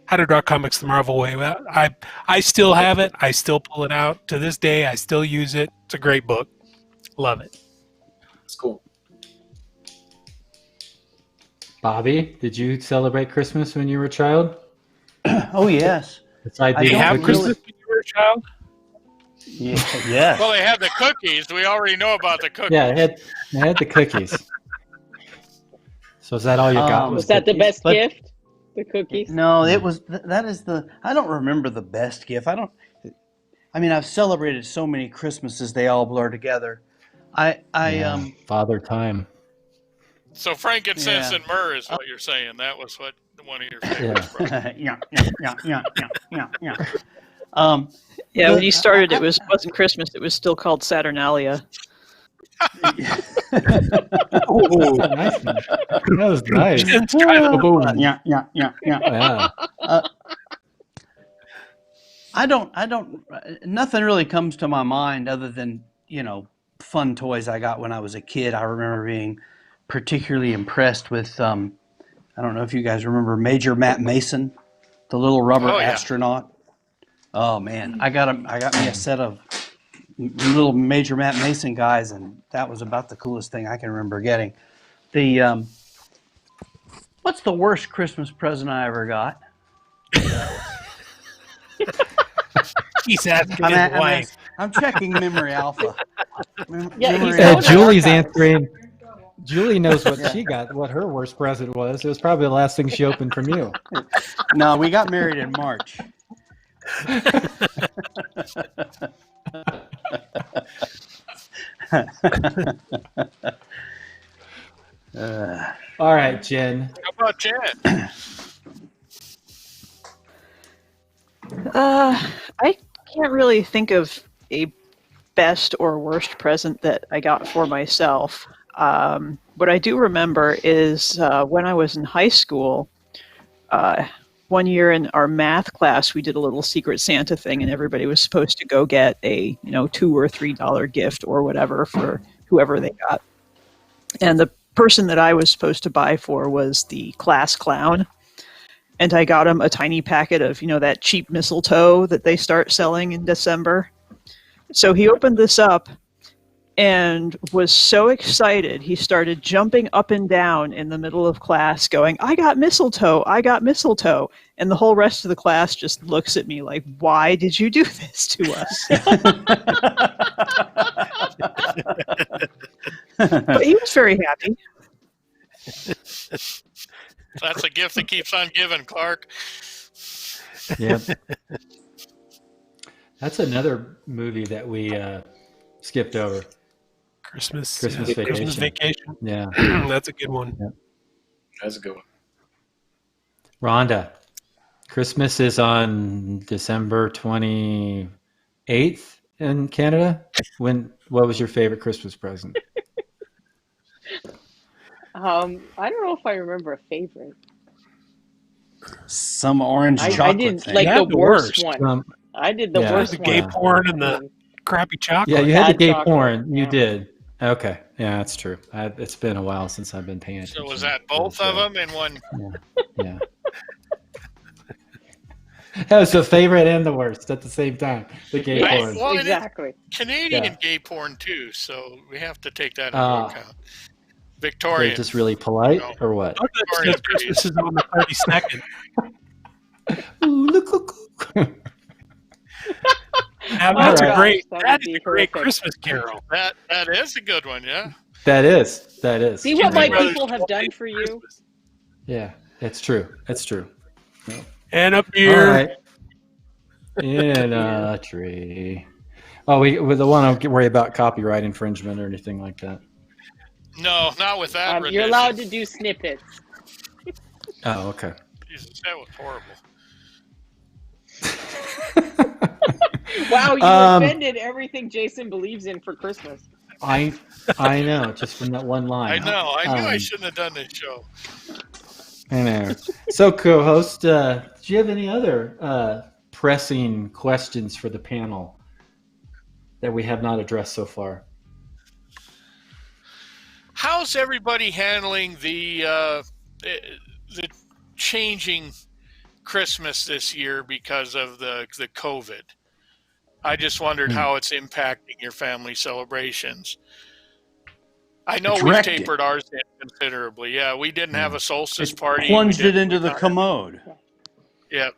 How to Draw Comics the Marvel Way, I still have it. I still pull it out to this day. I still use it. It's a great book. Love it. It's cool. Bobby, did you celebrate Christmas when you were a child? Oh yes. Did you have Christmas when you were a child? Yeah. Yes. Well, they had the cookies. We already know about the cookies. Yeah, it had the cookies. So is that all you got? Was that the cookies? best gift? The cookies? No, it was. That is the. I don't remember the best gift. I mean, I've celebrated so many Christmases; they all blur together. Father Time. So frankincense and myrrh is what you're saying. That was what one of your favorites. Yeah, when you started, it wasn't Christmas. It was still called Saturnalia. Oh, nice. That was nice. Yeah. I don't. Nothing really comes to my mind other than fun toys I got when I was a kid. I remember being particularly impressed with. I don't know if you guys remember Major Matt Mason, the little rubber astronaut. Oh man, I got me a set of little Major Matt Mason guys, and that was about the coolest thing I can remember getting. The what's the worst Christmas present I ever got? He's asking his wife. I'm checking Memory Alpha. Julie's answering. Julie knows what she got, what her worst present was. It was probably the last thing she opened from you. No, we got married in March. All right, Jen. How about Jen? I can't really think of a best or worst present that I got for myself. What I do remember is when I was in high school, one year in our math class, we did a little Secret Santa thing, and everybody was supposed to go get a $2 or $3 gift or whatever for whoever they got. And the person that I was supposed to buy for was the class clown. And I got him a tiny packet of, that cheap mistletoe that they start selling in December. So he opened this up and was so excited, he started jumping up and down in the middle of class going, I got mistletoe, I got mistletoe. And the whole rest of the class just looks at me like, why did you do this to us? But he was very happy. That's a gift that keeps on giving, Clark. Yep. That's another movie that we skipped over. Christmas Vacation. Yeah. That's a good one. Yep. That's a good one. Rhonda, Christmas is on December 28th in Canada. What was your favorite Christmas present? I don't know if I remember a favorite. Some orange chocolate I did thing. like Yeah, the the worst worst. one. I did the Yeah. worst The one. gay porn and the crappy chocolate. Yeah, you had the Bad gay chocolate, porn. You yeah. did. Okay. Yeah, that's true. It's been a while since I've been paying attention. So was that both of them in one? Yeah. That was the favorite and the worst at the same time. The gay Yes, porn. Well, exactly. Canadian gay porn too, so we have to take that into account. Victorian. They're just really polite, No. or what? Oh, that says Christmas is on the 32nd. Ooh, look. Now, that's All a right. great horrific. Christmas carol. That is a good one, yeah. That is. See what my Brothers people have done for you? Christmas. Yeah, it's true. It's true. And up here. All right. In a tree. Oh, we don't want to worry about copyright infringement or anything like that. No, not with that. You're allowed to do snippets. Oh, okay. Jesus, that was horrible. Wow, you offended everything Jason believes in for Christmas. I know, just from that one line. I know. I knew I shouldn't have done this show. I know. So, co-host, do you have any other pressing questions for the panel that we have not addressed so far? How's everybody handling the changing Christmas this year because of the COVID? I just wondered how it's impacting your family celebrations. I know we tapered ours in considerably. Yeah, we didn't have a solstice party. Plunged it into the commode. Yep.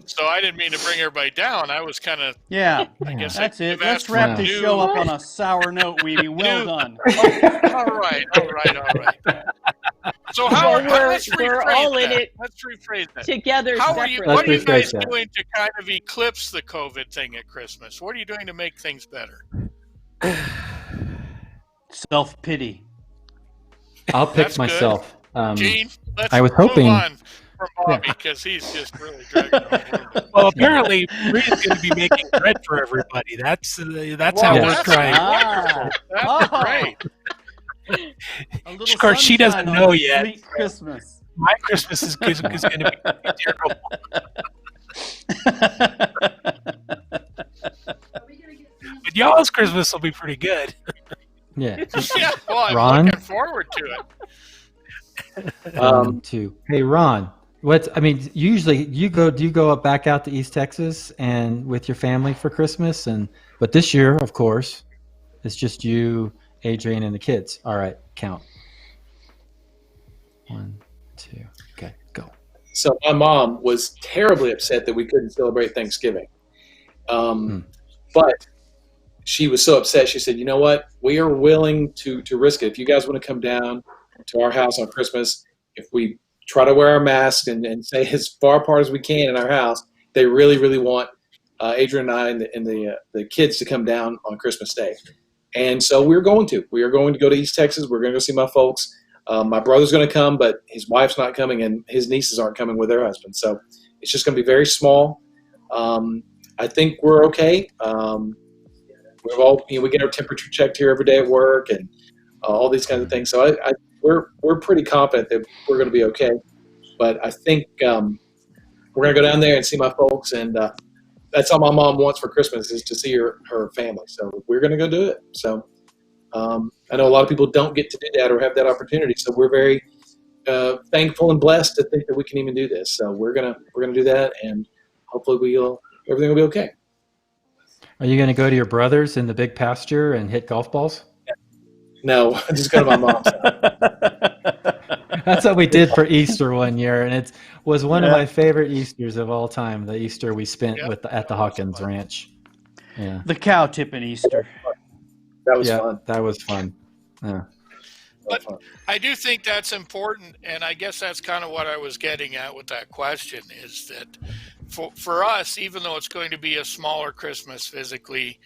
So I didn't mean to bring everybody down. I was kind of. Yeah, I guess that's it. I've Let's asked wrap for this new- show up on a sour note, Weedy. Well done. All right. So how? Let's we're rephrase all in that. it Let's rephrase that. together. How are you? separately. What are you Let's guys rephrase that. doing to kind of eclipse the COVID thing at Christmas? What are you doing to make things better? Self-pity. I'll pick That's good. myself. Gene, let's I was move hoping- on from Bobby because he's just really dragging on a little bit. Well, apparently, Bree's going to be making bread for everybody. That's how Yes. we're trying. That's great. A little Of course, she doesn't sunshine on know a yet. sweet Christmas. My Christmas is going to be terrible. But y'all's Christmas will be pretty good. Yeah. Yeah, well, I'm Ron? looking forward to it. Two. Hey, Ron. Usually do you go back out to East Texas and with your family for Christmas, but this year, of course, it's just you, Adrian, and the kids. All right, count. 1, 2. Okay, go. So my mom was terribly upset that we couldn't celebrate Thanksgiving. But she was so upset, she said, you know what? We are willing to risk it. If you guys want to come down to our house on Christmas, if we try to wear our masks and stay as far apart as we can in our house, they really, really want Adrian and I and the kids to come down on Christmas Day. And so we are going to go to East Texas. We're going to go see my folks. My brother's going to come, but his wife's not coming, and his nieces aren't coming with their husbands. So it's just going to be very small. I think we're okay. We've all, we get our temperature checked here every day at work, and all these kinds of things. So we're pretty confident that we're going to be okay. But I think we're going to go down there and see my folks, and that's all my mom wants for Christmas is to see her family. So we're going to go do it. So I know a lot of people don't get to do that or have that opportunity. So we're very thankful and blessed to think that we can even do this. So we're gonna do that, and hopefully everything will be okay. Are you going to go to your brothers in the big pasture and hit golf balls? No, I just go to my mom's house. That's what we did for Easter one year, and it was one of my favorite Easters of all time. The Easter we spent at the Hawkins Ranch. Yeah, The cow tipping Easter. That was fun. That was fun. Yeah. But I do think that's important, and I guess that's kind of what I was getting at with that question is that for us, even though it's going to be a smaller Christmas physically,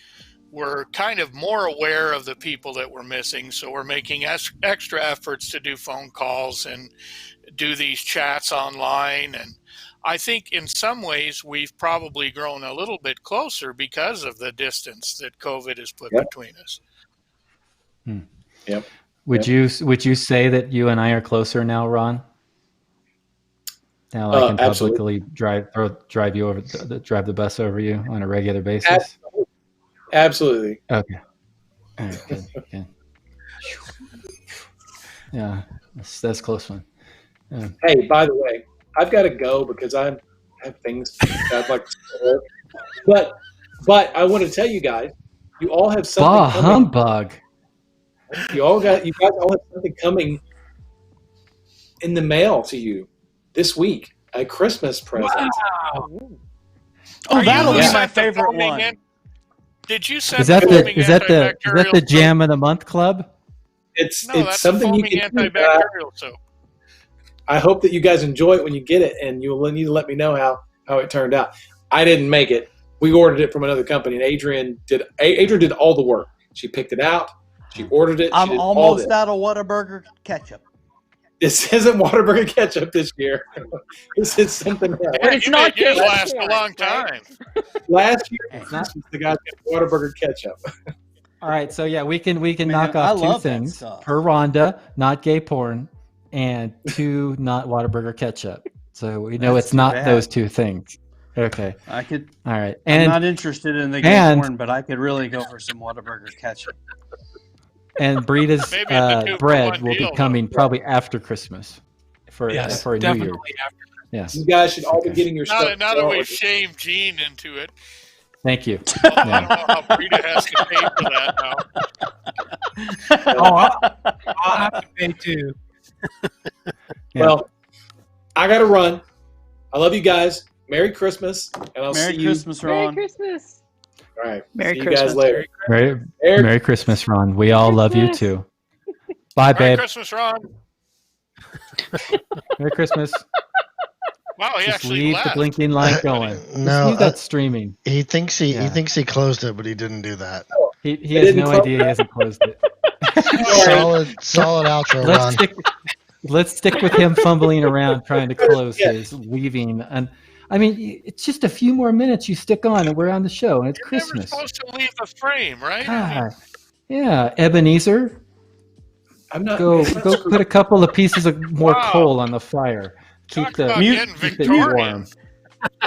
we're kind of more aware of the people that we're missing. So we're making extra efforts to do phone calls and do these chats online. And I think in some ways we've probably grown a little bit closer because of the distance that COVID has put between us. Yep. Would you say that you and I are closer now, Ron? Now I can publicly drive you over, drive the bus over you on a regular basis. Absolutely. Okay. All right. Good. Yeah, that's a close one. Yeah. Hey, by the way, I've got to go because I have things I'd like to say. But I want to tell you guys, you all have something coming. Humbug. You guys all have something coming in the mail to you this week. A Christmas present. Wow. Oh, that'll be my favorite one. Did you send Is that the Jam of the Month Club? It's that's something you can antibacterial soap. I hope that you guys enjoy it when you get it, and you'll need to let me know how it turned out. I didn't make it. We ordered it from another company, and Adrian did all the work. She picked it out. She ordered it. I'm almost out of Whataburger ketchup. This isn't Whataburger ketchup this year. This is something else. But it's not yours last a long time. Last year, the guys got Whataburger ketchup. All right, so yeah, we can knock off two things per Rhonda, not gay porn, and 2 not Whataburger ketchup. So we know it's not those 2 things. Okay. I could. All right. And I'm not interested in the gay porn, but I could really go for some Whataburger ketchup. And Brita's bread will be coming probably after Christmas for a New Year. Yes. You guys should all be getting your stuff. Now that we've shamed Gene into it. Thank you. I don't know how Brita has to pay for that now. I'll have to pay too. Well, I got to run. I love you guys. Merry Christmas, and I'll see you. Merry Christmas, Ron. Merry Christmas. All right. Merry see Christmas. you guys later. Merry Christmas, Ron. We all love you too. Bye, babe. Merry Christmas, Ron. Merry Christmas. Wow, he Just actually leave laughed. the blinking light going. No, leave that streaming. He thinks he closed it, but he didn't do that. He has no idea he hasn't closed it. solid outro, Ron. Let's stick with him fumbling around trying to close his weaving. And I mean, it's just a few more minutes you stick on, and we're on the show, and it's Christmas. You're never supposed to leave the frame, right? God. Yeah, Ebenezer. I'm not. Go put a couple of pieces of more coal on the fire. Keep the it warm.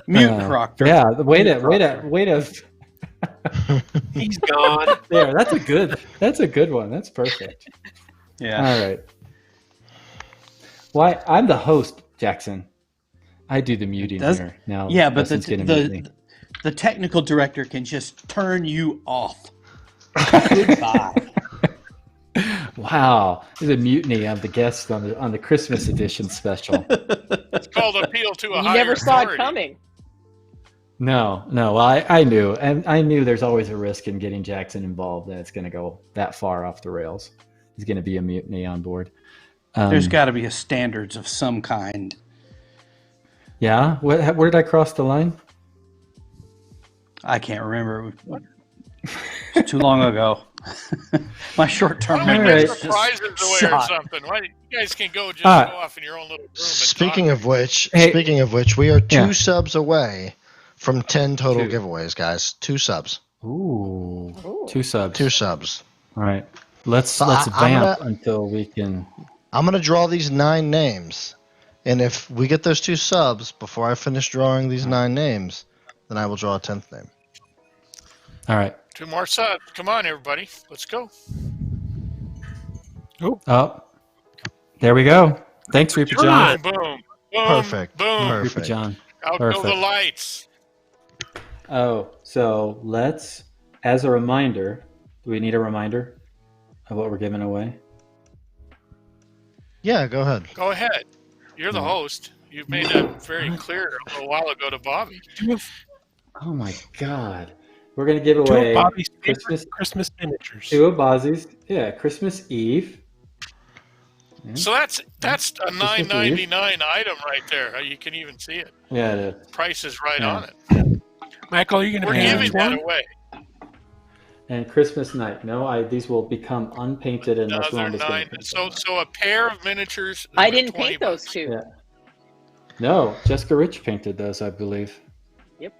Mute Proctor. Yeah, way to. He's gone. There, that's a good one. That's perfect. Yeah. All right. Why? I'm the host, Jackson. I do the muting here now. Yeah, but the technical director can just turn you off. Goodbye. Wow, there's a mutiny of the guests on the Christmas edition special. It's called appeal to a higher You never saw authority. it coming. No. Well, I knew, and I knew there's always a risk in getting Jackson involved that it's going to go that far off the rails. There's going to be a mutiny on board. There's got to be a standards of some kind. Yeah, where did I cross the line? I can't remember. It's too long ago. My short-term Why don't we memory give is prizes just away shot. or something? Why you guys can go go off in your own little room. Speaking of which, we are 2 subs away from 10 total giveaways, guys. 2 subs. Ooh. 2 subs. 2 subs. All right. Let's vamp until we can. I'm gonna draw these 9 names, and if we get those 2 subs before I finish drawing these 9 names, then I will draw a 10th name. All right. 2 more subs. Come on, everybody. Let's go. Oh. There we go. Thanks, Reaper John. Boom, boom, Perfect. boom. Perfect. Reaper John. Out go the lights. Oh, so let's, as a reminder, do we need a reminder of what we're giving away? Yeah, go ahead. Go ahead. You're the host. You've made that very clear a little while ago to Bobby. Oh my God. We're going to give away 2 of Bobby's Christmas miniatures. 2 of Bobby's. Yeah, Christmas Eve. So that's a Christmas $9.99 item right there. You can even see it. Yeah, it is. Price is right Yeah. on it. Michael, are you going to We're hand giving each one? that away. And Christmas night. No, these will become unpainted unless Another Rhonda's going $9. to paint So them. a pair of miniatures. I are didn't 20 paint those bucks. two. Yeah. No, Jessica Rich painted those, I believe. Yep.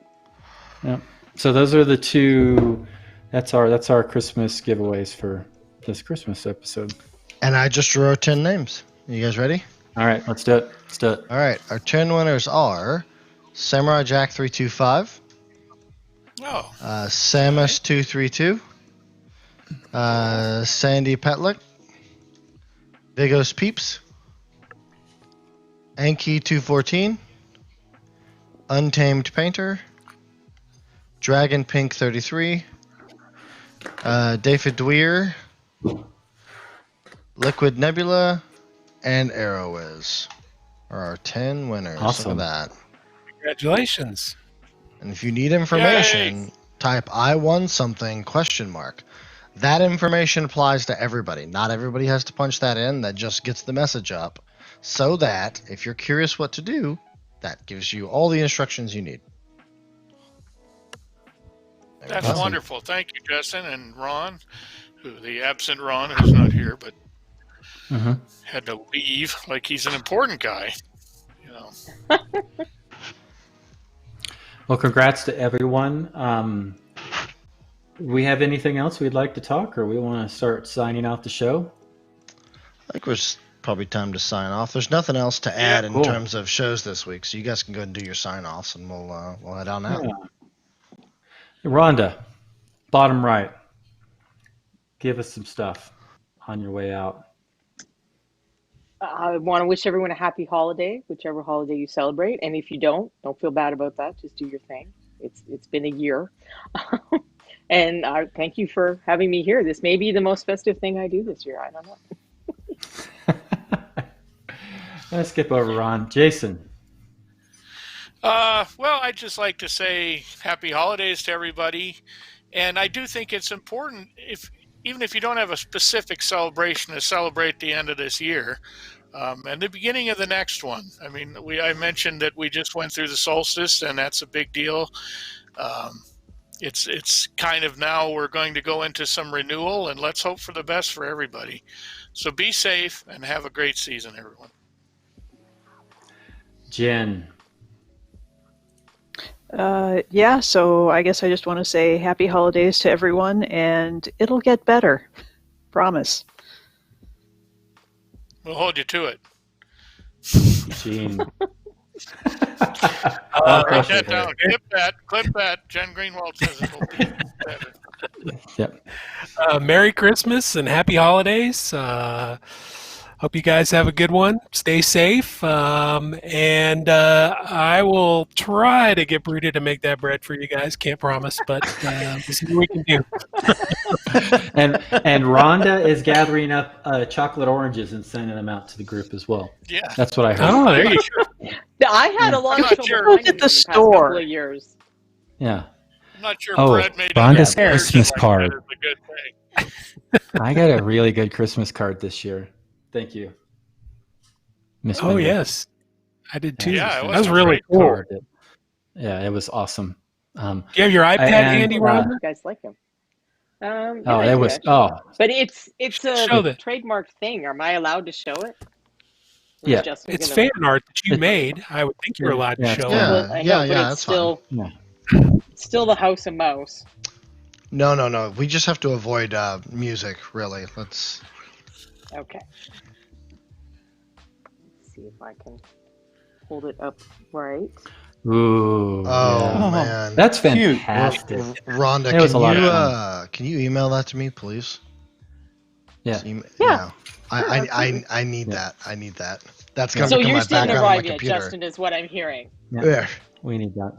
Yeah. So those are the two. That's our Christmas giveaways for this Christmas episode. And I just drew 10 names. You guys ready? All right, let's do it. All right, our 10 winners are Samurai Jack 325, Oh, Samus 232, Sandy Petlick, Vigos Peeps, Anki 214, Untamed Painter, Dragon Pink 33, David Dwyer, Liquid Nebula, and Arrowiz are our 10 winners. Awesome. Look at that. Congratulations. And if you need information, type I won something ? That information applies to everybody. Not everybody has to punch that in. That just gets the message up so that if you're curious what to do, that gives you all the instructions you need. that's wonderful. Thank you, Justin and Ron, the absent Ron, who's not here, but had to leave like he's an important guy. You know. Well, congrats to everyone. We have anything else we'd like to talk, or we want to start signing out the show? I think it's probably time to sign off. There's nothing else to add in terms of shows this week, so you guys can go and do your sign-offs, and we'll head on out. Yeah. Rhonda, bottom right, give us some stuff on your way out. I want to wish everyone a happy holiday, whichever holiday you celebrate. And if you don't feel bad about that. Just do your thing. It's been a year. And thank you for having me here. This may be the most festive thing I do this year. I don't know. Let's skip over Ron. Jason. Well, I'd just like to say happy holidays to everybody. And I do think it's important, even if you don't have a specific celebration, to celebrate the end of this year and the beginning of the next one. I mean, I mentioned that we just went through the solstice, and that's a big deal. It's kind of now we're going to go into some renewal, and let's hope for the best for everybody. So be safe and have a great season, everyone. Jen. Yeah, so I guess I just want to say happy holidays to everyone, and it'll get better. Promise. We'll hold you to it. Gene. Write that down. Clip that. Jen Greenwald says it'll be better. Yep. Merry Christmas and happy holidays. Hope you guys have a good one. Stay safe. And I will try to get Bruta to make that bread for you guys. Can't promise, but we'll see what we can do. And Rhonda is gathering up chocolate oranges and sending them out to the group as well. Yeah. That's what I heard. Oh, there you go. I had a lot of trouble sure. finding At the them past store. couple of years. Yeah. I'm not sure Oh, bread made Rhonda's out of Christmas like card. that is a good thing. I got a really good Christmas card this year. Thank you, Miss. Oh, Bender. yes. I did too. Yeah, it that was was a really great cool. Card. Yeah, it was awesome. Do you have your iPad handy, Rhonda? You guys like them? Oh, yeah, it was. Oh, but it's a Show that. trademarked thing. Am I allowed to show it? Or is Yeah. Justin It's gonna- fan art that you made. I would think you're allowed to Yeah. show it. Yeah. Well, I know, but it's that's still, still the House of Mouse. No. We just have to avoid music, really. Let's. Okay. Let's see if I can hold it up right. ooh. Oh, yeah. man. That's Cute. fantastic. Rhonda, It was a lot of fun. can you email that to me, please? Yeah. Yeah. I need that. I need that. That's gonna So become my yours didn't background on my arrive yet, computer. Justin, is what I'm hearing. Yeah. We need that.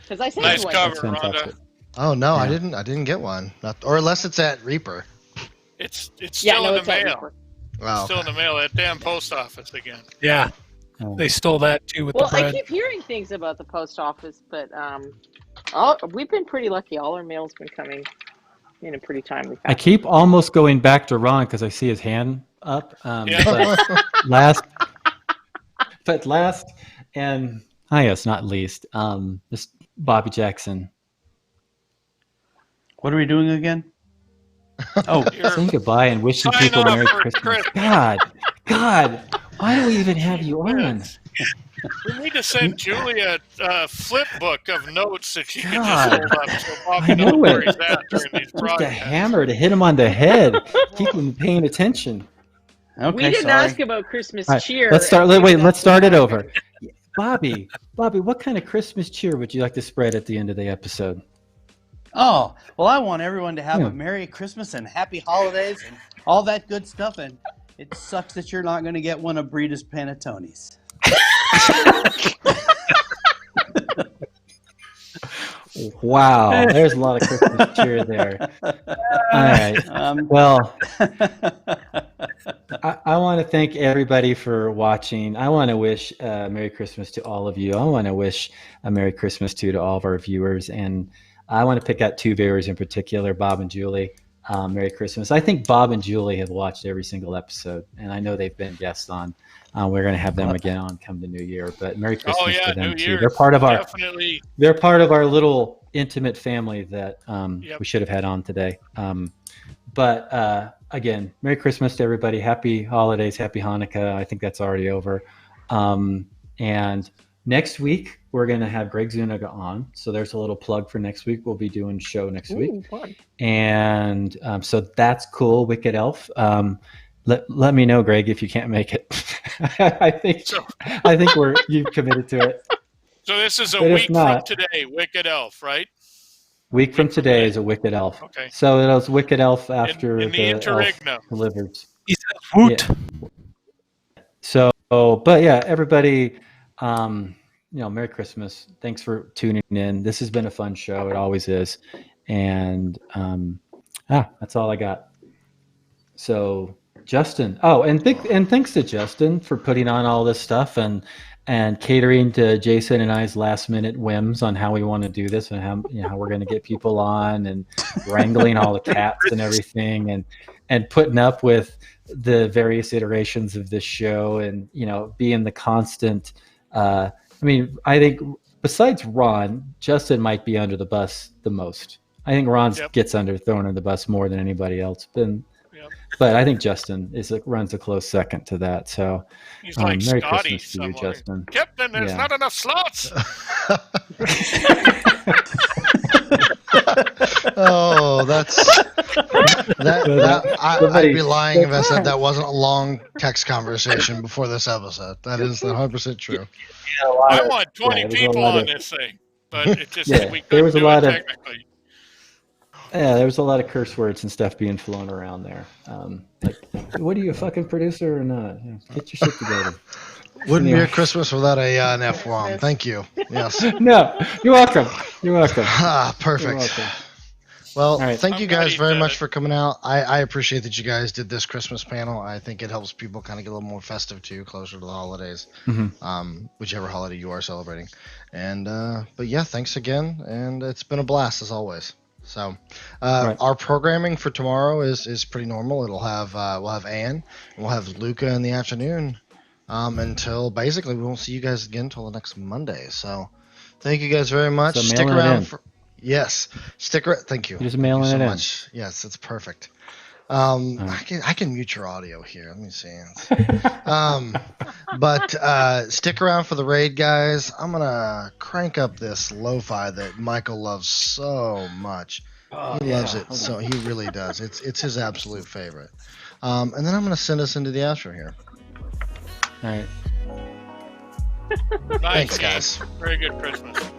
Because I sent Nice you one. cover, That's fantastic. Rhonda. Oh no, Yeah. I didn't get one. Or unless it's at Reaper. It's Yeah, still no, in it's the at mail. Reaper. Wow. Still in the mail. That damn post office again. Yeah, Oh. they stole that too with Well, the I bread. keep hearing things about the post office, but we've been pretty lucky. All our mail's been coming in a pretty timely I fashion. keep almost going back to Ron because I see his hand up. Yeah. But last, and I guess not least, this Bobby Jackson. What are we doing again? Oh, saying goodbye and wishing Sign people off Merry for Christmas. Christmas. God, why do we even have you on? We need to send Julia a flip book of notes that she can God. just hold up so Bobby I knows know where it. he's at during these Just a broadcasts. hammer to hit him on the head. Keep him paying attention. okay. We didn't sorry. ask about Christmas All right, cheer. let's start. and Wait, that's let's what start it over. happened. Bobby, what kind of Christmas cheer would you like to spread at the end of the episode? Oh, well, I want everyone to have Yeah. a Merry Christmas and Happy Holidays and all that good stuff. And it sucks that you're not going to get one of Brita's Panettones. Wow, there's a lot of Christmas cheer there. All right. Well, I want to thank everybody for watching. I want to wish Merry Christmas to all of you. I want to wish a Merry Christmas to all of our viewers. And I want to pick out two viewers in particular, Bob and Julie. Merry Christmas. I think Bob and Julie have watched every single episode, and I know they've been guests on. We're going to have them again on come the new year. But Merry Christmas to them New too. Year. They're part of our Definitely. They're part of our little intimate family that Yep. we should have had on today. But again, Merry Christmas to everybody. Happy holidays. Happy Hanukkah. I think that's already over. And next week, we're going to have Greg Zuniga on. So there's a little plug for next week. We'll be doing a show next week. Fun. And so that's cool. Wicked Elf. Let me know, Greg, if you can't make it. I think you've committed to it. So this is a But if week not- from today, Wicked Elf, right? Week from today is a Wicked Elf. Okay. So it was Wicked Elf after in the the elf interregnum. delivers. He says woot. Yeah. So, but yeah, everybody, Merry Christmas. Thanks for tuning in. This has been a fun show. It always is. And that's all I got. So Justin. Oh, and thanks to Justin for putting on all this stuff and catering to Jason and I's last minute whims on how we want to do this and how we're going to get people on and wrangling all the cats and everything and putting up with the various iterations of this show and being the constant. I think besides Ron, Justin might be under the bus the most. I think Ron gets thrown under the bus more than anybody else. But I think Justin runs a close second to that. So he's like Merry Scotty Christmas to you, somewhere. Justin. Captain, there's not enough slots. Oh, I'd be lying if I said that wasn't a long text conversation before this episode. That is 100% true. I want 20 people on this thing, but it just we couldn't do it technically. Yeah, there was a lot of curse words and stuff being flown around there. Like, what are you, a fucking producer or not? Get your shit together. Wouldn't be a Christmas without an F-bomb. Thank you. Yes. No, you're welcome. Perfect. You're welcome. Well, right. thank you guys very much for coming out. I appreciate that you guys did this Christmas panel. I think it helps people kind of get a little more festive too, closer to the holidays, whichever holiday you are celebrating. And but yeah, thanks again, and it's been a blast as always. So our programming for tomorrow is pretty normal. It'll have we'll have Ann, and we'll have Luca in the afternoon until basically we won't see you guys again until the next Monday. So thank you guys very much. So Stick around for stick around. Thank you. You're just mailing so it in. Much. Yes, it's perfect. I can mute your audio here. Let me see. But stick around for the raid, guys. I'm gonna crank up this lo-fi that Michael loves so much. He loves it, so he really does. It's his absolute favorite. And then I'm gonna send us into the outro here. All right. Nice, Thanks, guys. Very good Christmas.